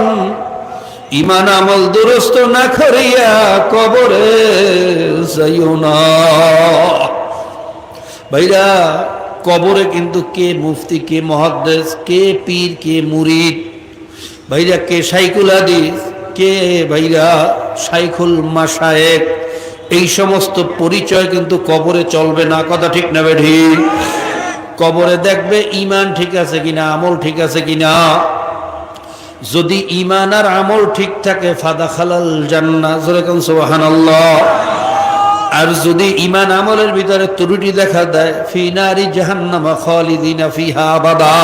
ইমান আমল দুরস্ত না করিয়া কবরে যাইও না। ভাইরা, কবরে কিন্তু কে মুফতি, কে মুহাদ্দিস, কে পীর, কে মুরিদ, ভাইরা কে শাইখুল হাদিস, কে ভাইরা শাইখুল মাশায়েখ, এই সমস্ত পরিচয় কিন্তু কবরে চলবে না। কথা ঠিক না বেঠি? কবরে দেখবে ইমান ঠিক আছে কিনা, আমল ঠিক আছে কিনা। যদি ইমান আর আমল ঠিক থাকে, ফাদাখালাল জান্নাহ, জোরে কোন সুবহানাল্লাহ। আর যদি ইমান আমলের ভিতরে ত্রুটি দেখা দেয়, ফি নারি জাহান্নাম খালিদিনা ফিহা আবাদা।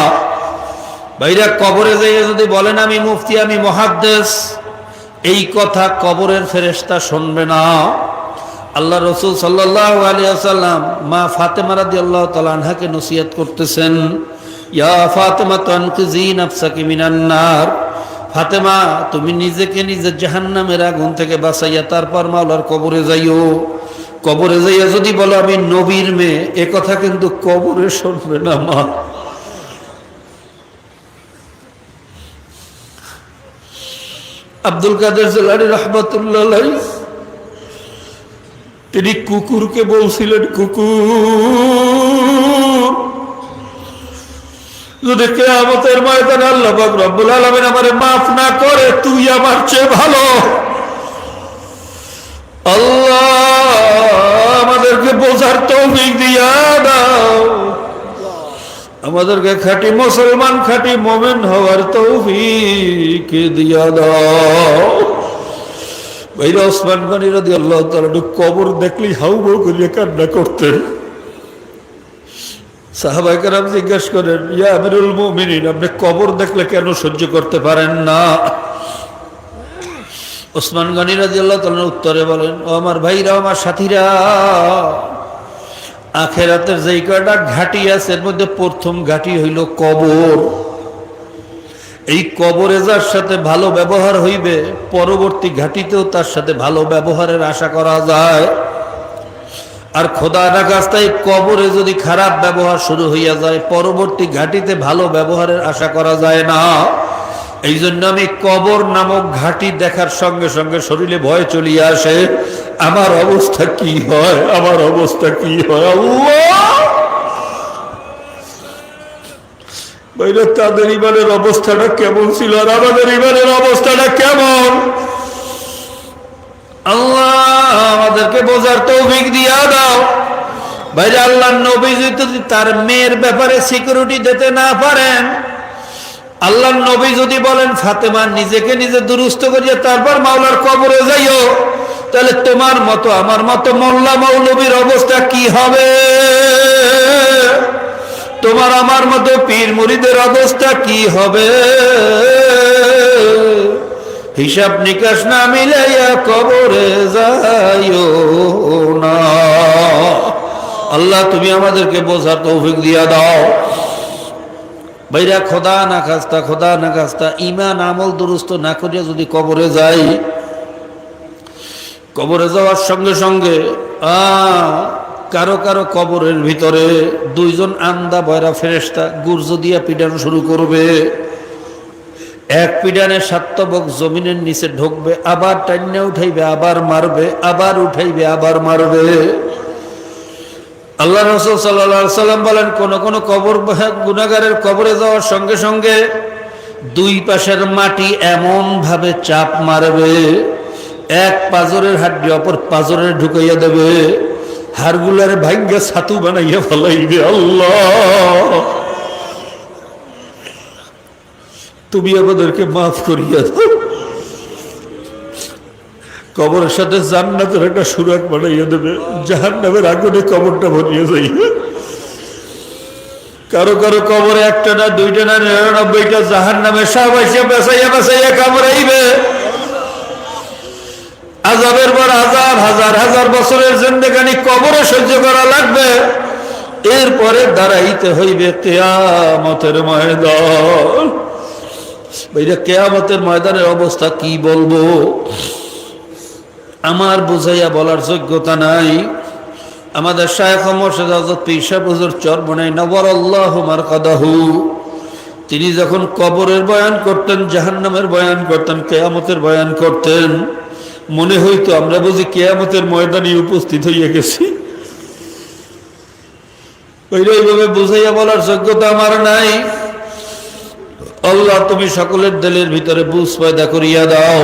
ভাইরা, কবরে যেয়ে যদি বলেন আমি মুফতি, আমি মুহাদ্দিস, এই কথা কবরের ফেরেশতা শুনবে না। আল্লাহ রাসূল সাল্লাল্লাহু আলাইহি ওয়াসাল্লাম মা ফাতেমা রাদিয়াল্লাহু তাআলা আনহাকে নসিহত করতেছেন, ইয়া ফাতেমা তানকিজি নাফসাকি মিনান নার। ফাতেমা, তুমি নিজেকে নিজে জাহান্নামের আগুন থেকে বাঁচাইয়া তারপর মাওলার কবরে যাইও। কবরে যাইয়া যদি বলো আমি নবীর মেয়ে, এ কথা কিন্তু কবরে শুনবে না মা। আব্দুল কাদের জিলানী রাহমাতুল্লাহ আলাইহি তিনি কুকুরকে বলছিলেন, কুকুর, যদি কিয়ামতের ময়দানে আল্লাহ পাক রব্বুল আলামিন আমারে মাফ না করে, তুই আমার চেয়ে ভালো। আল্লাহ আমাদেরকে বোঝার তৌফিক দিয়া দাও, আমাদেরকে খাঁটি মুসলমান, খাঁটি মুমিন হওয়ার তৌফিক দিয়া দাও। ভাইরা, ওসমান গনি রাদিয়াল্লাহু তাআলা কবর দেখলেই হাউমাউ করিয়া কান্না করতেন। সাহাবায়ে কেরাম জিজ্ঞাসা করেন, ইয়া আমিরুল মুমিনিন, আপনি কবর দেখলে কেন সহ্য করতে পারেন না? ওসমান গনি রাদিয়াল্লাহু তাআলা উত্তরে বলেন, ও আমার ভাইরা, আমার সাথীরা, আখিরাতের যেই কয়টা ঘাটি আছে এর মধ্যে প্রথম ঘাটি হইল কবর। এই কবরে যার সাথে ভালো ব্যবহার হইবে, পরবর্তী ঘাটিতেও তার সাথে ভালো ব্যবহারের আশা করা যায়। আর খোদা না খাস্তায় কবরে যদি খারাপ ব্যবহার শুরু হইয়া যায়, পরবর্তী ঘাটিতে ভালো ব্যবহারের আশা করা যায় না। এই জন্য আমি কবর নামক ঘাটি দেখার সঙ্গে সঙ্গে শরীরে ভয় চলিয়ে আসে, আমার অবস্থা কি হয়, আমার অবস্থা কি হয়। আল্লাহ, বাইরে তাদের ইমানের অবস্থাটা কেমন ছিল আর আমাদের ইমানের অবস্থাটা কেমন। আল্লাহ আমাদেরকে বোঝার তৌফিক দিয়া দাও। বাইরে আল্লাহর নবী যদি তার মেয়ের ব্যাপারে সিকিউরিটি দিতে না পারেন, আল্লাহর নবী যদি বলেন ফাতেমা নিজেকে নিজে দুরুস্ত করিয়া তারপর মাওলার কবরে যাইও, তাহলে তোমার মতো আমার মতো মোল্লা মৌলবীর অবস্থা কি হবে? তোমার আমার মতো পীর মুরিদের অবস্থা কি হবে? হিসাব নিকাশ না মিলাইয়া কবরে যাইও না। আল্লাহ তুমি আমাদেরকে বোঝার তৌফিক দিয়া দাও। ভাইরা, খোদা না খাস্তা ইমান আমল দুরুস্ত না করিয়া যদি কবরে যাই, কবরে যাওয়ার সঙ্গে সঙ্গে কারো কারো কবরের ভিতরে দুইজন আন্দা বয়রা ফেরেশতা গুর্জ দিয়া পিটানো শুরু করবে। এক পিডানে 7 তবক জমিনের নিচে ঢুকবে, আবার টাইনে উঠাইবে, আবার মারবে, আবার উঠাইবে, আবার মারবে। আল্লাহ রাসূল সাল্লাল্লাহু আলাইহি সাল্লাম বলেন, কোন কোন কবর গুনাহগারের কবরে যাওয়ার সঙ্গে সঙ্গে দুই পাশের মাটি এমন ভাবে চাপ মারবে, এক পাজরের হাড্ডি অপর পাজরে ঢুকাইয়া দেবে, হাড়গুলার ভাঙ্গা ছাতু বানাইয়া ফেলাইবে। আল্লাহ তুমি আমাদেরকে মাফ করিয়া দাও। কবরের সাথে জান্নাতের একটা সুরাগ বানাইয়া দেবে, জাহান্নামের আগুনে কবরটা ভরিয়ে যাইবে। কারো কারো কবরে একটা না দুইটা না 99টা জাহান্নামে সব এসে বেসাইয়া বেসাইয়া কামড়াইবে। আযাবের পর আযাব, হাজার হাজার বছরের জিন্দেগানি কবরে সহ্য করা লাগবে। এরপরে দাঁড়াইতে হইবে কিয়ামতের ময়দান। ভাইরা, কিয়ামতের ময়দানের অবস্থা কি বলবো, আমার বুঝাইয়া বলার যোগ্যতা নাই। আমাদের শায়খ মুর্শিদ হযরত পীর সাহেব হুজুর চরমনাই নওয়ারাল্লাহু মারকাদাহু, তিনি যখন কবরের বয়ান করতেন, জাহান্নামের বয়ান করতেন, কিয়ামতের বয়ান করতেন, মনে হইতো আমরা বুঝি কিয়ামতের ময়দানে উপস্থিত হইয়া গেছি। এইভাবে বুঝাইয়া বলার যোগ্যতা আমার নাই। আল্লাহ, তুমি সকলের দিলের ভিতরে বুঝ পয়দা করিয়া দাও।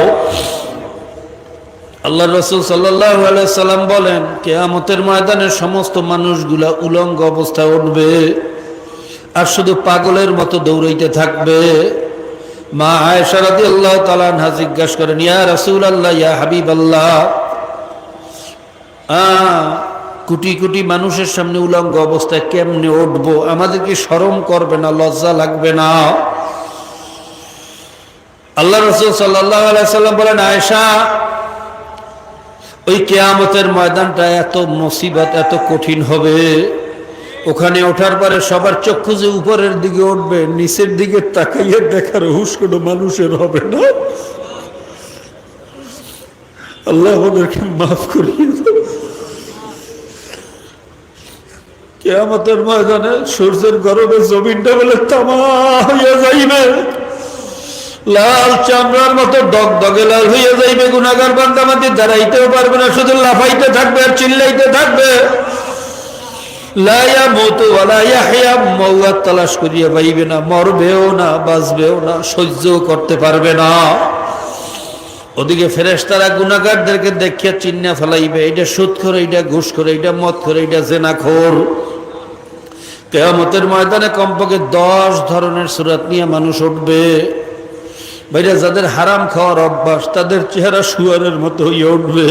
আল্লাহ রাসূল সাল্লাল্লাহু আলাইহি সাল্লাম বলেন, কিয়ামতের ময়দানে সমস্ত মানুষগুলা উলঙ্গ অবস্থায় উঠবে আর শুধু পাগলের মতো দৌড়াইতে থাকবে। মা আয়েশা রাদিয়াল্লাহু তাআলা আনহা জিজ্ঞাসা করেন, ইয়া রাসূলুল্লাহ, ইয়া হাবিবাল্লাহ, কোটি কোটি মানুষের সামনে উলঙ্গ অবস্থায় কেমনে উঠবো? আমাদের কি শরম করবে না, লজ্জা লাগবে না? আল্লাহ রাসূল সাল্লাল্লাহু আলাইহি সাল্লাম বলেন, আয়েশা, ওই কিয়ামতের ময়দানটা এত মুসিবত, এত কঠিন হবে, ওখানে ওঠার পরে সবার চক্ষু যে উপরের দিকে উঠবে, নিচের দিকে তাকাইয়ে দেখার হুঁশ কোনো মানুষের হবে না। আল্লাহ আমাদেরকে মাফ করিয়ে দাও। কিয়ামতের ময়দানে সূর্যের গরমে জমিনটা বলে তামা হইয়া যাইবে, লাল চামড়ার মতো দগদগে লাল হইয়া যাইবে। গুনাহগার বান্দা বান্দি দাঁড়াইতেও পারবে না, শুধু লাফাইতে থাকবে আর চিল্লাইতে থাকবে। লা ইয়ামুতু ওয়া লা ইয়াহইয়া, মওত তালাশ করিয়া পাইবে না, মরবেও না, বাঁচবেও না, সহ্যও করতে পারবে না। ওদিকে ফেরেশতারা গুনাহগারদেরকে দেখিয়া চিন্না ফেলাইবে, এইটা সুদখোর, এইটা ঘুষখোর, এইটা মদখোর, এইটা জেনাখোর। কিয়ামতের ময়দানে কমপক্ষে 10 ধরনের সূরাত নিয়ে মানুষ উঠবে। ভাইরা, যাদের হারাম খাওয়ার অভ্যাস, তাদের চেহারা শুয়ারের মতো হইয়া উঠবে।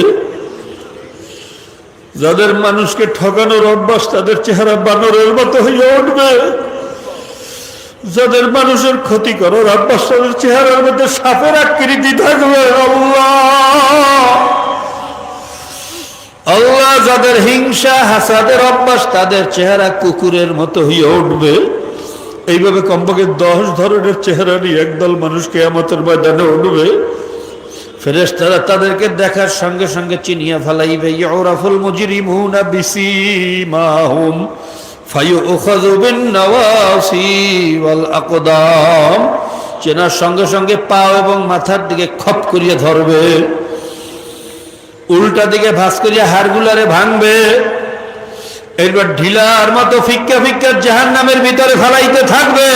যাদের মানুষকে ঠকানোর অভ্যাস, তাদের চেহারা বানরের মতো হইয়া উঠবে। যাদের মানুষের ক্ষতি করার অভ্যাস, তাদের চেহারার মধ্যে সাপের আকৃতি থাকবে। আল্লাহ, যাদের হিংসা হাসাদের অভ্যাস, তাদের চেহারা কুকুরের মতো হইয়া উঠবে। এইভাবে কমপক্ষে 10 ধরনের চেহারা নিয়ে একদল মানুষ কিয়ামতের ময়দানে উঠবে। ফেরেশতারা তাদেরকে দেখার সঙ্গে সঙ্গে চিনিয়া ফেলাইবে। ইউরাফুল মুজরিমুনা বিসীমাহুম ফায়ুখাযু বিন-নওয়াসি ওয়াল আকদাম, চেনার সঙ্গে সঙ্গে পা এবং মাথার দিকে খপ করিয়া ধরবে, উল্টা দিকে ভাঁজ করিয়া হাড়গুলারে ভাঙবে। এরপর ঢিলার মতো ফিক্কা ফিক্কা জাহান্নামের ভিতরে ফেলাইতে থাকবে।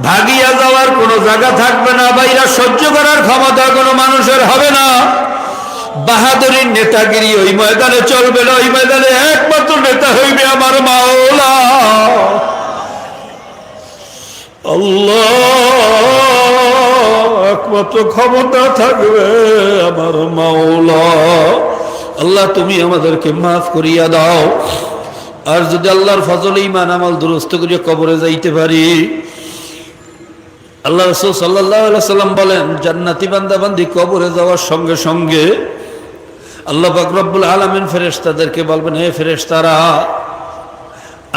ভাগিয়া যাওয়ার কোনো জায়গা থাকবে না। বাইরা, সহ্য করার ক্ষমতা কোনো মানুষের হবে না। বাহাদুরীর নেতাগিরি ওই ময়দানে চলবে না। ওই ময়দানে একমাত্র নেতা হইবে আমার মাওলা আল্লাহ। একমাত্র ক্ষমতা থাকবে আমার মাওলা আল্লাহ। তুমি আমাদেরকে মাফ করিয়া দাও। আর যদি আল্লাহর ফজলে ঈমান আমল দুরুস্ত করিয়া কবরে যাইতে পারি, আল্লাহ রাসূল সাল্লাল্লাহু আলাইহি সাল্লাম বলেন, জান্নাতি বান্দা বান্দি কবরে যাওয়ার সঙ্গে সঙ্গে আল্লাহ পাক রব্বুল আলামিন ফেরেশতাদেরকে বলবেন, হে ফেরেশতারা,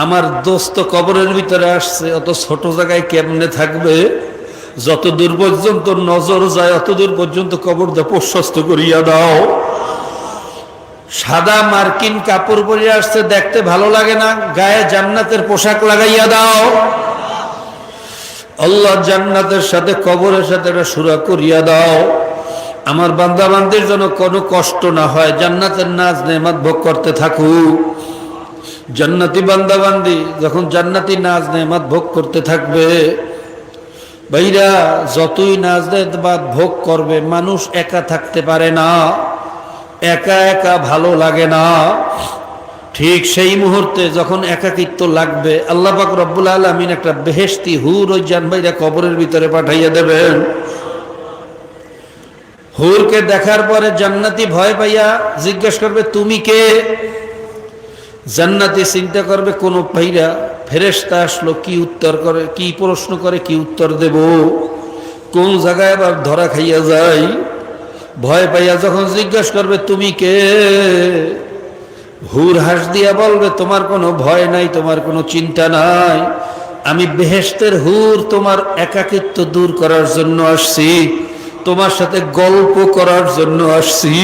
আমার দোস্ত কবরের ভিতরে আসছে, অত ছোট জায়গায় কেমনে থাকবে? যত দূর পর্যন্ত নজর যায় অত দূর পর্যন্ত কবরটা প্রশস্ত করিয়া দাও। সাদা মার্কিন কাপড় পরে আসছে, দেখতে ভালো লাগে না, গায়ে জান্নাতের পোশাক লাগাইয়া দাও। আল্লাহ, জান্নাতের সাথে কবরের সাথে একটা সুরা করিয়া দাও। আমার বান্দা বান্দির জন্য কোনো কষ্ট না হয়, জান্নাতের নাজ নেয়ামত ভোগ করতে থাকুক। জান্নাতি বান্দা বান্দি যখন জান্নাতি নাজ নেয়ামত ভোগ করতে থাকবে, ভাইরা, যতই নাজ নেয়ামত ভোগ করবে, মানুষ একা থাকতে পারে না, একা একা ভালো লাগে না। ঠিক সেই মুহূর্তে যখন একাকিত্ব লাগবে, আল্লাহ পাক রব্বুল আলামিন একটা বেহেশতি হুর ওই জানবাইরা কবরের ভিতরে পাঠাইয়া দেবেন। হুরকে দেখার পরে জান্নাতি ভয় পাইয়া জিজ্ঞেস করবে তুমি কে? জান্নাতি চিন্তা করবে কোন ভাইরা ফেরেশতা আসলো, কি উত্তর করে, কি প্রশ্ন করে, কি উত্তর দেব, কোন জায়গায় আবার ধরা খাইয়া যায়। ভয় পাইয়া যখন জিজ্ঞেস করবে তুমি কে, হুর হাস দিয়া বলবে তোমার কোনো ভয় নাই, তোমার কোনো চিন্তা নাই, আমি বেহেশতের হুর তোমার একাকিত্ব দূর করার জন্য আসছি, তোমার সাথে গল্প করার জন্য আসছি,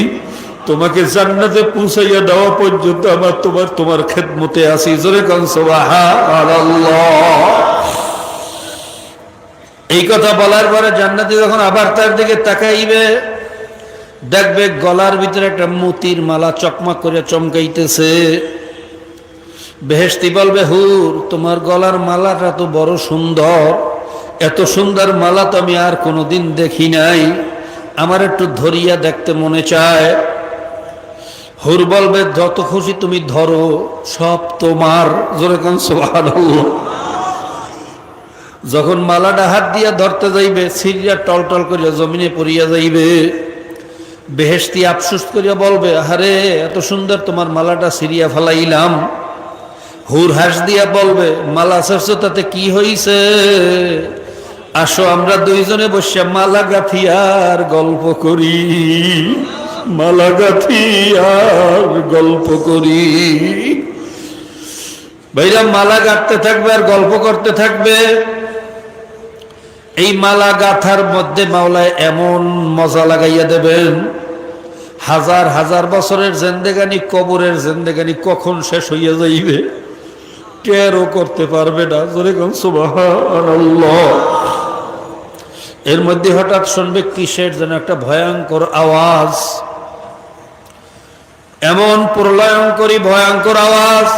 তোমাকে জান্নাতে পৌঁছাইয়া দেওয়া পর্যন্ত আমার তোমার খেদমতে আছি। জোরে কোন সুবহানাল্লাহ। এই কথা বলার পরে জান্নাতি যখন আবার তার দিকে তাকাইবে, দেখবে গলার ভিতরে একটা মতির মালা চকমক করে চমকাইতেছে। বেহেশতি বলবে হুর তোমার গলার মালাটা তো বড় সুন্দর, এত সুন্দর মালা তো আমি আর কোনোদিন দেখি নাই, আমার একটু ধরিয়া দেখতে মনে চায়। হুর বলবে যত খুশি তুমি ধরো, সব তোমার। জোরে কোন সুবহানাল্লাহ। যখন মালাটা হাত দিয়া ধরতে যাইবে, সিরিয়া টলটল করিয়া জমিনে পড়িয়া যাইবে। বেহেশতি আফসোস করিয়া বলবে আরে এত সুন্দর তোমার মালাটা সিরিয়া ফেলাইলাম। হুর হাস দিয়া বলবে মালা ছাড়ছো তাতে কি হইছে, আসো আমরা দুইজনে বসে মালা গাথিয়ার গল্প করি, মালা গাথিয়ার গল্প করি। ভাইরা মালা গাঁথতে থাকবে আর গল্প করতে থাকবে। এই মালা গাঁথার মধ্যে মাওলায় এমন মজা লাগাইয়া দেবেন, হাজার হাজার বছরের জিন্দেগানি, কবরের জিন্দেগানি কখন শেষ হইয়া যাইবে কেউ করতে পারবে না। জোরে কোন সুবহানাল্লাহ। এর মধ্যে হঠাৎ শুনবে কিসের যেন একটা ভয়ঙ্কর আওয়াজ, এমন প্রলয়ঙ্করী ভয়ঙ্কর আওয়াজ,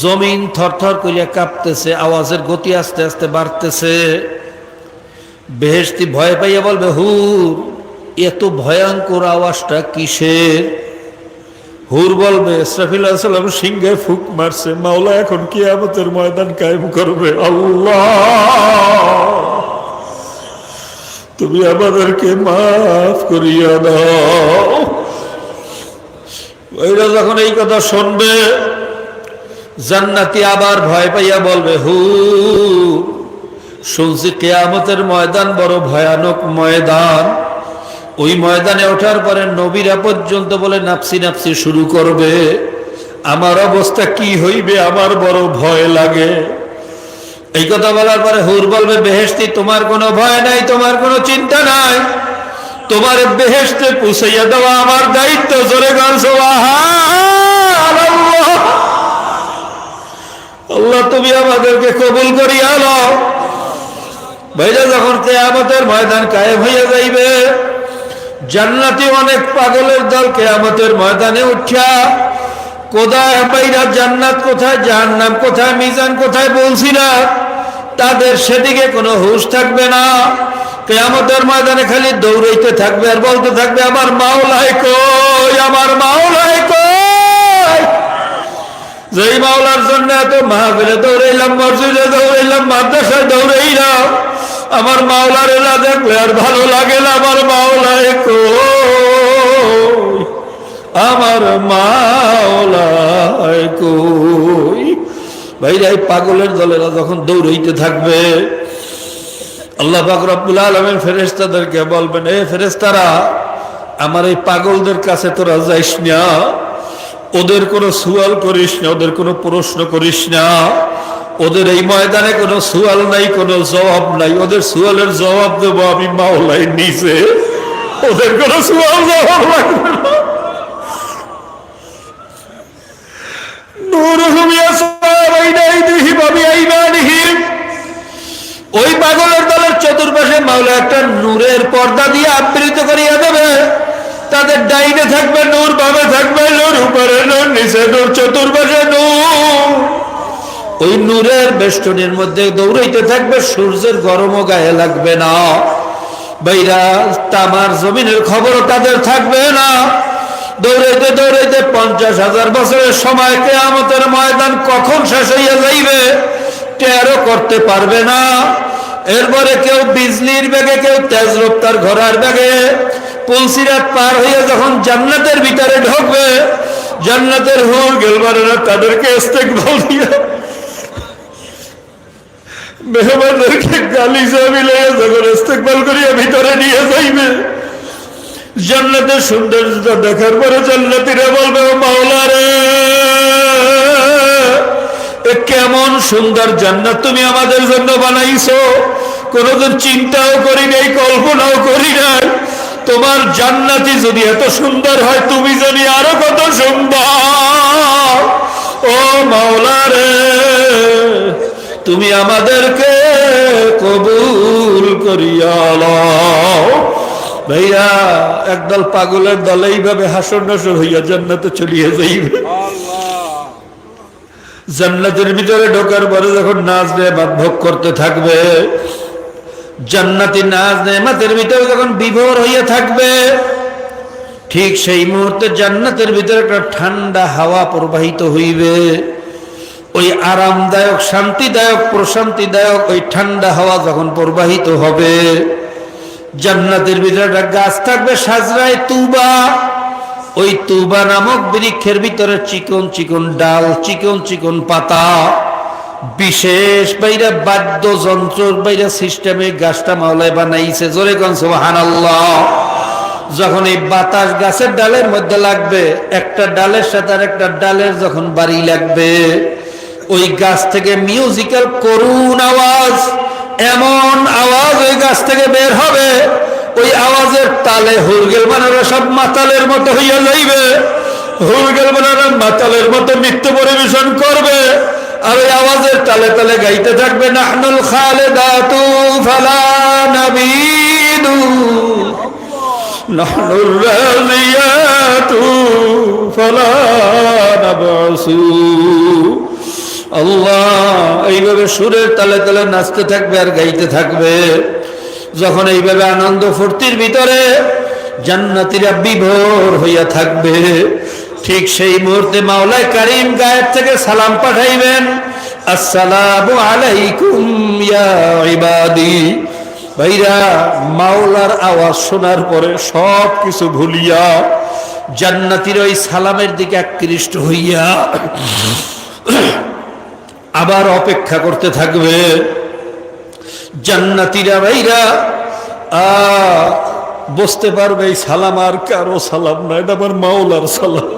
জমিন থরথর করিয়া কাঁপতেছে, আওয়াজের গতি আস্তে আস্তে বাড়তেছে। বেহেশতি ভয় পাইয়া বলবে হুর এত ভয়ঙ্কর আওয়াজটা কিসের? হুর বলবে ইসরাফিল আলাইহিস সালাম সিংহে ফুক মারছে, মাওলা এখন কিয়ামতের ময়দান কায়েম করবে। আল্লাহ তুমি আমাদেরকে মাফ করিয়া দাও। ওইরা যখন এই কথা শুনবে, জান্নাতি আবার ভয় পাইয়া বলবে হুর শুনছি কিয়ামতের ময়দান বড় ভয়ানক ময়দান, ওই ময়দানে ওঠার পরে নবীরা পর্যন্ত বলে নাফসি নাফসি শুরু করবে, আমার অবস্থা কি হইবে আমার বড় ভয় লাগে। এই কথা বলার পরে হুর বলবে বেহেশতি তোমার কোনো ভয় নাই, তোমার কোনো চিন্তা নাই, তোমার বেহেশতে পৌঁছাইয়া দেওয়া আমার দায়িত্ব। জোরে গান সুবহানাল্লাহ। আল্লাহ তুমি আমাদেরকে কবুল করিয়া নাও। ভাইরা যখন কিয়ামতের ময়দান কায়েম হইয়া যাইবে, জান্নাতি অনেক পাগলের দল কিয়ামতের ময়দানে উঠিয়া কোথায় বাইরা জান্নাত কোথায় জাহান্নাম কোথায় মিজান কোথায় বলছি না, তাদের সেদিকে কোনো হুঁশ থাকবে না। কিয়ামতের ময়দানে খালি দৌড়াইতে থাকবে আর বলতে থাকবে আমার মাওলাই কই, আমার মাওলাই কই। যেই মাওলার জন্য এত মাহফিলে দৌড়াইলাম, মসজিদে দৌড়াইলাম, মাদ্রাসায় দৌড়াইলাম, আমার মাওলার এলা দেখলে আর ভালো লাগে না। আমার মাওলাই কই, আমার মাওলাই কই। ভাইরা এই পাগলের দলেরা যখন দৌড়াইতে থাকবে, আল্লাহ পাক রব্বুল আলামিন ফেরেশতাদেরকে বলবেন এ ফেরেশতারা আমার এই পাগলদের কাছে তোরা যাইস না, ওদের কোনো সুয়াল করিস না, ওদের কোনো প্রশ্ন করিস না, ওদের এই ময়দানে কোনো সুয়াল নাই, কোনো জবাব নাই, ওদের সুয়ালের জবাব দেবো আমি মাওলাই নিজে, ওদের কোনো সুয়াল জবাব লাগবে না। নূরুহুম ইয়াসআ বাইনা আইদিহিম ওয়া বিআইমানিহিম। ওই পাগলের দলের চতুর্পাশে মাওলা একটা নূরের পর্দা দিয়ে আবৃত করিয়া দেবে। তাদের ডাইনে থাকবে নূর, বামে থাকবে নূর, উপরে নূর, নিচে নূর, চতুর্পাশে নূর। ওই নূরের বেষ্টনীর মধ্যে দৌড়াইতে থাকবে, সূর্যের গরমও গায়ে লাগবে না। বাইরা তামার জমিনের খবরও তাদের থাকবে না। দৌড়াইতে দৌড়াইতে 50,000 বছরের সময় কিয়ামতের ময়দান কখন শেষ হইয়া যাইবে টেরও করতে পারবে না। এরপরে কেউ বিজলির বেগে, কেউ তেজ রফতার ঘোড়ার বেগে পুলসিরাত পার হয়ে যখন জান্নাতের ভিতরে ঢুকবে, জান্নাতের হুর গেলবারেরা তাদেরকে ইস্তেকবাল দিয়ে মেহমানদেরকে গালি জামিলে যখন ইস্তেকবাল করিয়া ভিতরে নিয়ে যাইবে, জান্নাতের সৌন্দর্যতা দেখার পরে জান্নাতীরা বলবে, ও মাওলা রে, কেমন সুন্দর জান্নাত তুমি আমাদের জন্য বানাইছো, কোনদিন চিন্তাও করি নাই, কল্পনাও করি নাই। তোমার জান্নাতি যদি এত সুন্দর হয়, তুমি জানি আরো কত সুন্দর। ও মাওলা রে, তুমি আমাদেরকে কবুল করিয়া লও। ভাইয়া, একদল পাগলের দল এইভাবে হাসর নাসর হইয়া জান্নাতে চলিয়ে যাইবে। জান্নাতের ভিতরে ঢোকার পরে যখন নাজ নেয়ামত ভোগ করতে থাকবে, জান্নাতি নাজ নেয়ামতের ভিতরে যখন বিভোর হইয়া থাকবে, ঠিক সেই মুহূর্তে জান্নাতের ভিতরে একটা ঠান্ডা হাওয়া প্রবাহিত হইবে। ওই আরামদায়ক, শান্তিদায়ক, প্রশান্তিদায়ক ওই ঠান্ডা হাওয়া যখন প্রবাহিত হবে, জান্নাতের ভিতরে একটা গাছ থাকবে সাজরায় তুবা। ওই তুবা নামক বৃক্ষের ভিতরে চিকন চিকন ডাল, চিকন চিকন পাতা, বিশেষ বাইরে বাদ্যযন্ত্রের বাইরে সিস্টেমে গাছটা মাওলায় বানাইছে। জোরে কোন সুবহানাল্লাহ। যখন এই বাতাস গাছের ডালের মধ্যে লাগবে, একটা ডালের সাথে আর একটা ডালের যখন বাড়ি লাগবে, ওই গাছ থেকে মিউজিক্যাল করুণ আওয়াজ, এমন আওয়াজ ওই গাছ থেকে বের হবে, ওই আওয়াজের তালে হুরগেল বানারা সব মাতালের মতো হইয়া যাইবে। হুরগেল বানারা মাতালের মতো নৃত্য পরিবেশন করবে, আর ওই আওয়াজের তালে তালে গাইতে থাকবে, নাহনুল খালিদাতু ফালা নাবিদু, নাহনুর রাজিয়াতু ফালা নাবসু। আল্লাহ এইভাবে সুরের তালে তালে নাচতে থাকবে আর গাইতে থাকবে। যখন এইভাবে আনন্দ ফুর্তির ভিতরে জান্নাতীরা বিভোর হইয়া থাকবে, ঠিক সেই মুহূর্তে মাওলায় কারীম গায়েব থেকে সালাম পাঠাইবেন, আসসালামু আলাইকুম ইয়া ইবাদি। ভাইরা, মাওলার আওয়াজ শোনার পরে সব কিছু ভুলিয়া জান্নাতীর ওই সালামের দিকে আকৃষ্ট হইয়া আবার অপেক্ষা করতে থাকবে। জান্নাতীরা ভাইরা বুঝতে পারবে এই সালাম আর কারো সালাম না, এটা আমার মাওলার সালাম,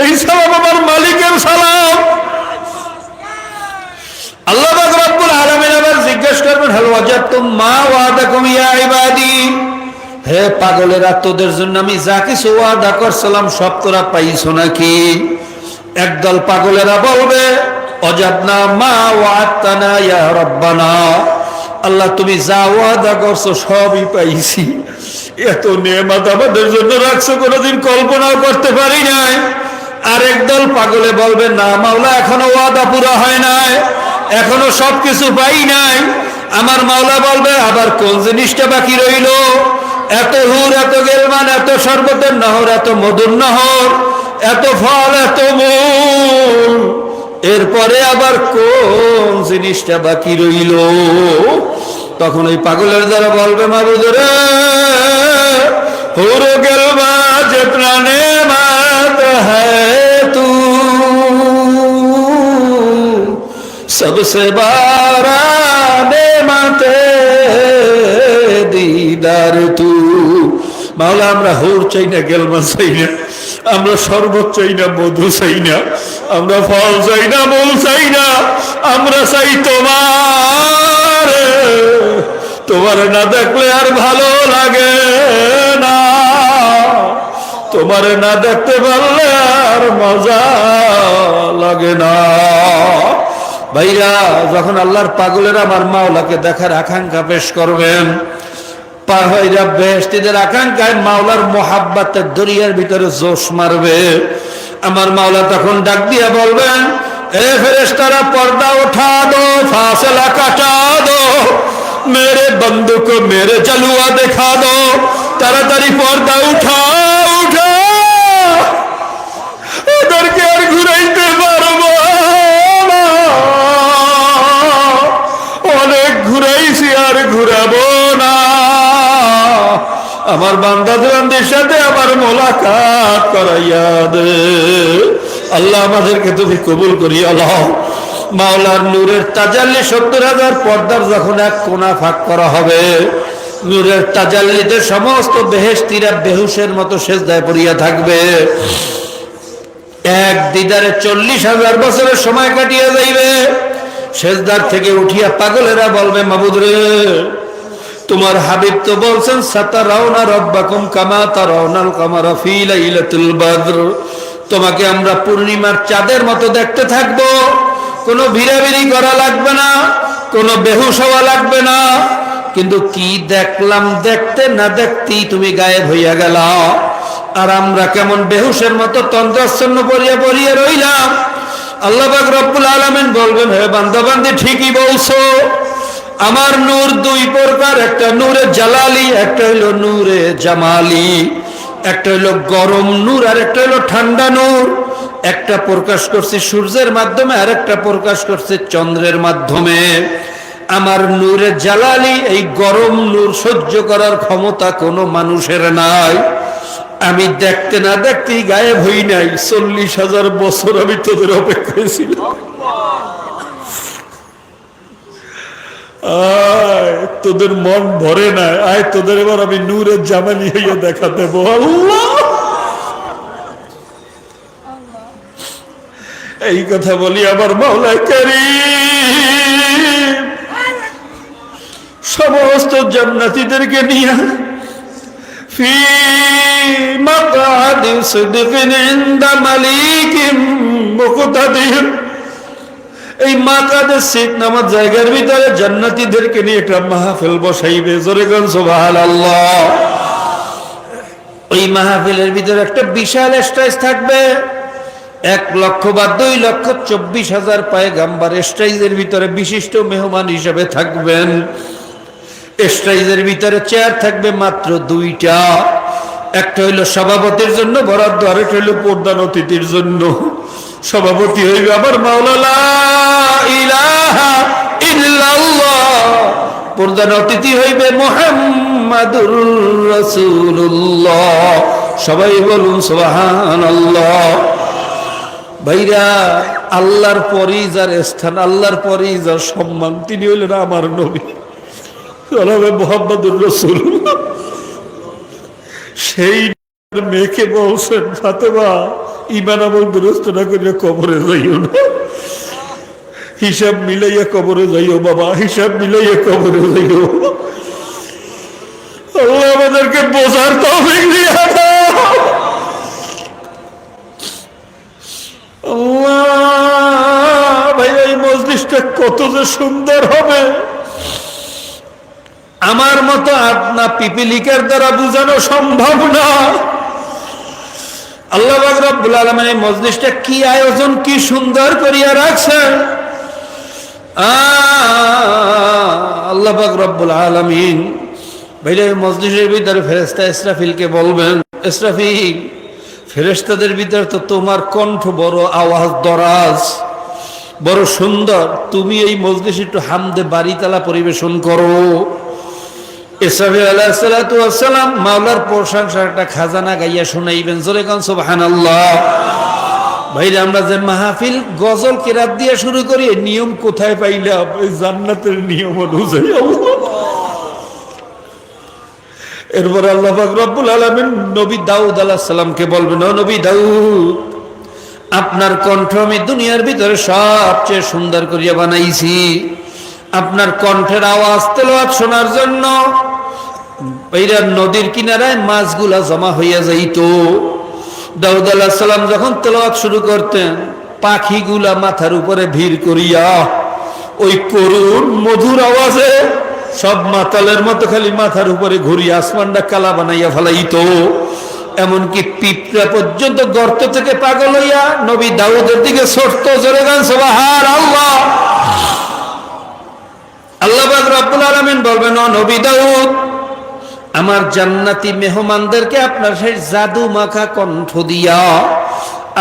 এই সালাম আমার মালিকের সালাম। আল্লাহ পাক রব্বুল আলামিন আবার জিজ্ঞেস করবেন, হাল ওয়াজাদতুম মা ওয়াদাকুম ইয়া ইবাদি, হে পাগলেরা, তোদের জন্য আমি যা কিছু ওয়াদা করছিলাম সব তোরা পাইছো নাকি? একদল পাগলেরা বলবে, ওয়াজাদনা মা ওয়া'আদতানা ইয়া রাব্বানা, আল্লাহ তুমি যা ওয়াদা করছো সবই পাইছি। এত নেয়ামত আমাদের জন্য রাখছো, কোনোদিন কল্পনাও করতে পারি নাই। আর একদল পাগলে বলবে, না মাওলা, এখনো ওয়াদা পুরো হয় নাই, এখনো সবকিছু পাই নাই। আমার মাওলা বলবে, আবার কোন জিনিসটা বাকি রইল? এত হুর, এত গেলমান, এত শরবতের নহর, এত মধুর নহর, এত ফল, এত মূল, এরপরে আবার কোন জিনিসটা বাকি রইল? তখন ওই পাগলের যারা বলবে, মাবুদ রে, হুর গেলবা জিতনা নেমত হ্যায় তু, सबसे बारा नेमते दीदार तू। মাওলা, আমরা হুর চাই না, গেলমা চাই না, আমরা শরবত চাই না, মধু চাই না, আমরা ফল চাই না, মূল চাই না, আমরা চাই তোমার। তোমার না দেখলে আর ভালো লাগে না, তোমার না দেখতে পারলে আর মজা লাগে না। ভাইরা, যখন আল্লাহর পাগলেরা আমার মাওলাকে দেখার আকাঙ্ক্ষা পেশ করবেন, পাহাইরা বেহেশতীদের আকাঙ্ক্ষায় মাওলার মোহাব্বতের দরিয়ার ভিতরে জোশ মারবে। আমার মাওলা তখন ডাক দিয়া বলবেন, এ ফেরেশতারা, পর্দা উঠা দো, ফাসলা কাটা দো, মেরে বন্দু কো মেরে জলুয়া দেখা দো, তাড়াতাড়ি পর্দা উঠা উঠা, ওদেরকে আর ঘুরাইতে পারবো না, বান্দাদের সাথে আমার মোলাকাত করাইয়া দে। আল্লাহ আমাদেরকে তুমি কবুল করিয়া লও। মাওলার নূরের তাজাল্লি 70,000 পর্দার যখন এক কোণা ফাঁক করা হবে, নূরের তাজাল্লিতে সমস্ত বেহেশতীরা বেহুশের মতো সেজদায় পড়িয়া থাকবে। এক দিদারে 40,000 বছরের সময় কাটিয়া যাইবে। সেজদার থেকে উঠিয়া পাগলেরা বলবে, মাবুদ রে, তোমার হাবিব তো বলছেন সাতারাউনা রাব্বাকুম কামা তারাউনাল কামারা ফি লাইলাতুল বদর, তোমাকে আমরা পূর্ণিমার চাঁদের মতো দেখতে থাকবো। কোনো ভিড়াভিড়ি করা লাগবে না, কোনো বেহুশ হওয়া লাগবে না। কিন্তু কি দেখলাম, দেখতে না দেখতেই তুমি গায়েব হইয়া গেল। আর আমরা কেমন বেহুশের মতো তন্দ্রাচ্ছন্ন পড়িয়া পড়িয়া রইলাম। আল্লাহ পাক রব্বুল আলামিন বলবেন, হে বান্দা বান্দি ঠিকই বলছো, আমার নূর দুই প্রকার, একটা নূরে জালালি, একটা হইলো নূরে জামালি। একটা হইলো গরম নূর আর একটা হইলো ঠান্ডা নূর। একটা প্রকাশ করছে সূর্যের মাধ্যমে, আর একটা প্রকাশ করছে চন্দ্রের মাধ্যমে। আমার নূরে জালালি, এই গরম নূর সহ্য করার ক্ষমতা কোনো মানুষের নাই। আমি দেখতে না দেখতেই গায়েব হই নাই। 40,000 বছর আমি তোদের অপেক্ষায় ছিলাম। আয়, তোদের মন ভরে না, আয় তোদের এবার আমি নূরের জামালি হইয়া দেখা দেব। আল্লাহ, এই কথা বলি আমার মাওলা কারীম সমস্ত জান্নাতীদেরকে নিয়ে ফি মাকআদি সিদকিন ইনদা মালিকিন মুকতাদির, এই মাকাদের সিট নামার জায়গার ভিতরে জান্নাতীদেরকে নিয়ে একটা মাহফিল বসাইবে। জোরে গান সুবহানাল্লাহ। ওই মাহফিলের ভিতরে একটা বিশাল স্টেজ থাকবে। 1 লক্ষ বা 2 লক্ষ 24,000 পয়গাম্বর স্টেজের ভিতরে বিশিষ্ট মেহমান হিসেবে থাকবেন। স্টেজের ভিতরে চেয়ার থাকবে মাত্র 2টা। একটা হইল সভাপতির জন্য বরাদ্দ, আর একটা হইল প্রধান অতিথির জন্য। সভাপতি হইবে আমার মাওলা লা ইলাহা ইল্লাল্লাহ, প্রধান অতিথি হইবে মুহাম্মাদুর রাসূলুল্লাহ। সবাই বলুন সুবহানাল্লাহ। ভাইরা, আল্লাহর পরই যার স্থান, আল্লাহর পরই যার সম্মান, তিনি হইলেন আমার নবী জনাবে মুহাম্মাদুর রাসূলুল্লাহ। সেই মেয়েকে বলছেন, ফাতেমা, ঈমান আমল দুরস্ত না করিয়া কবরে যাইও না, হিসাব মিলাইয়া কবরে যাইও বাবা, হিসাব মিলাইয়া কবরে যাইও। আল্লাহ আমাদেরকে বোঝার তৌফিক দিয়া দাও। আল্লাহ, ভাই এই মজলিসটা কত যে সুন্দর হবে, আমার মতো আপনা পিপিলিকার দ্বারা বোঝানো সম্ভব না। আল্লাহ পাক রব্বুল আলামিন এই মজলিসটা কি আয়োজন, কি সুন্দর করিয়া রাখছেন। আল্লাহ পাক রব্বুল আলামিন ভাইরা মজলিসের ভিতরে ফেরেশতা ইসরাফিলকে বলবেন, ইসরাফিল, ফেরেশতাদের ভিতরে তো তোমার কণ্ঠ বড় আওয়াজ দরাজ, বড় সুন্দর, তুমি এই মজলিসে একটু হামদে বাড়িতালা পরিবেশন করো। ইসরাফিল আলাইহিস সালাতু ওয়াস সালাম মাওলার প্রশংসার একটা খাজানা গাইয়া শুনাইবেন। জোরে কান সুবহানাল্লাহ। ভাইরা, আমরা যে মাহফিল গজল কিরাত দিয়ে শুরু করি, এই নিয়ম কোথায় পাইলাম? এই জান্নাতের নিয়ম অনুযায়ী। এরপর আল্লাহ পাক রব্বুল আলামিন নবী দাউদ আলাইহিস সালামকে বলবেন, ও নবী দাউদ, আপনার কণ্ঠ আমি দুনিয়ার ভিতরে সবচেয়ে সুন্দর করিয়া বানাইছি। আপনার কণ্ঠের আওয়াজ তেলাওয়াত শোনার জন্য এইরা নদীর কিনারায় মাছগুলা জমা হইয়া যাইত। দাউদ আলাইহিস সালাম যখন তেলাওয়াত শুরু করতেন, পাখিগুলা মাথার উপরে ভিড় করিয়া ওই করুণ মধুর আওয়াজে সব মাতালের মতো খালি মাথার উপরে ঘুরিয়ে আসমানটা কালা বানাইয়া ফেলাইত। এমনকি পিঁপড়া পর্যন্ত গর্ত থেকে পাগল হইয়া নবী দাউদের দিকে ছুটতো। জোরে গান সুবহানাল্লাহ। আল্লাহ পাক রব্বুল আলামিন বলবেন, ও নবী দাউদ, আমার জান্নাতি মেহমানদেরকে আপনার সেই জাদু মাখা কণ্ঠ দিয়া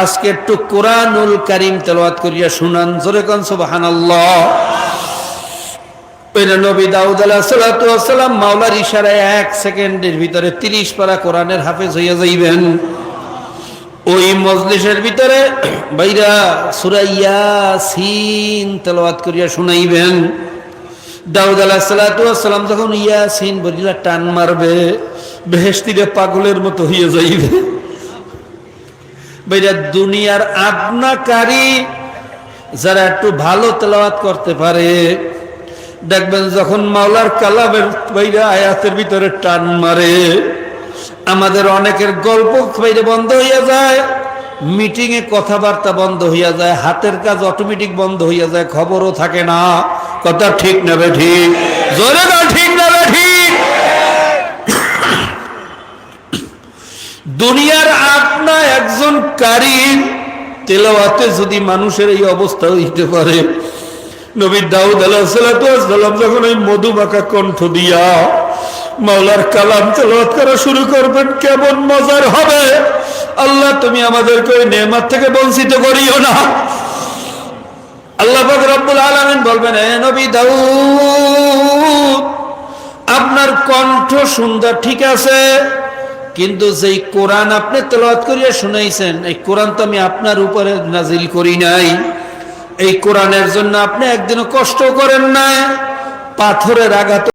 আজকে একটু কোরআনুল কারীম তেলাওয়াত করিয়া শুনান। জোরে গান সুবহানাল্লাহ। নবী দাউদ আলাইহিস সালাম মাওলার ইশারায় 1 সেকেন্ডের ভিতরে 30 পারা কোরআনের হাফেজ হইয়া যাইবেন। ওই মজলিসের ভিতরে বাইরা সূরা ইয়াসিন তেলাওয়াত করিয়া শুনাইবেন। দাউদ আলাইহিস সালাম যখন ইয়াসিন বলিলা টান মারবে, বেহেশতিরে পাগলের মতো হইয়া যাইবে। বাইরা দুনিয়ার আদনাকারী যারা একটু ভালো তেলাওয়াত করতে পারে, দেখবেন যখন মাওলার কালামের বাইরে আয়াতের ভিতরে টান মারে, আমাদের অনেকের গল্প বাইরে বন্ধ হইয়া যায়, মিটিং এ কথাবার্তা বন্ধ হইয়া যায়, হাতের কাজ অটোমেটিক বন্ধ হইয়া যায়, খবরও থাকে না। কথা ঠিক না বে ঠিক? জোরে না ঠিক না বে ঠিক? দুনিয়ার আপনা একজন কারি তেলাওয়াতে যদি মানুষের এই অবস্থা হইতে পারে, নবী দাউদ আলাইহিস সালাম যখন এই মধুমাখা কণ্ঠ দিয়া মাওলার কালাম তেলাওয়াত করা শুরু করবেন, কেমন মজার হবে। আল্লাহ তুমি আমাদেরকে ওই নেয়ামত থেকে বঞ্চিত করিও না। আল্লাহ পাক রব্বুল আলামিন বলবেন, হে নবী দাউদ, আপনার কণ্ঠ সুন্দর ঠিক আছে, কিন্তু যেই কোরআন আপনি তেলাওয়াত করিয়া শুনাইছেন, এই কোরআন তো আমি আপনার উপরে নাজিল করি নাই। এই কোরআনের জন্য আপনি একদিনও কষ্ট করেন না, পাথরের আঘাত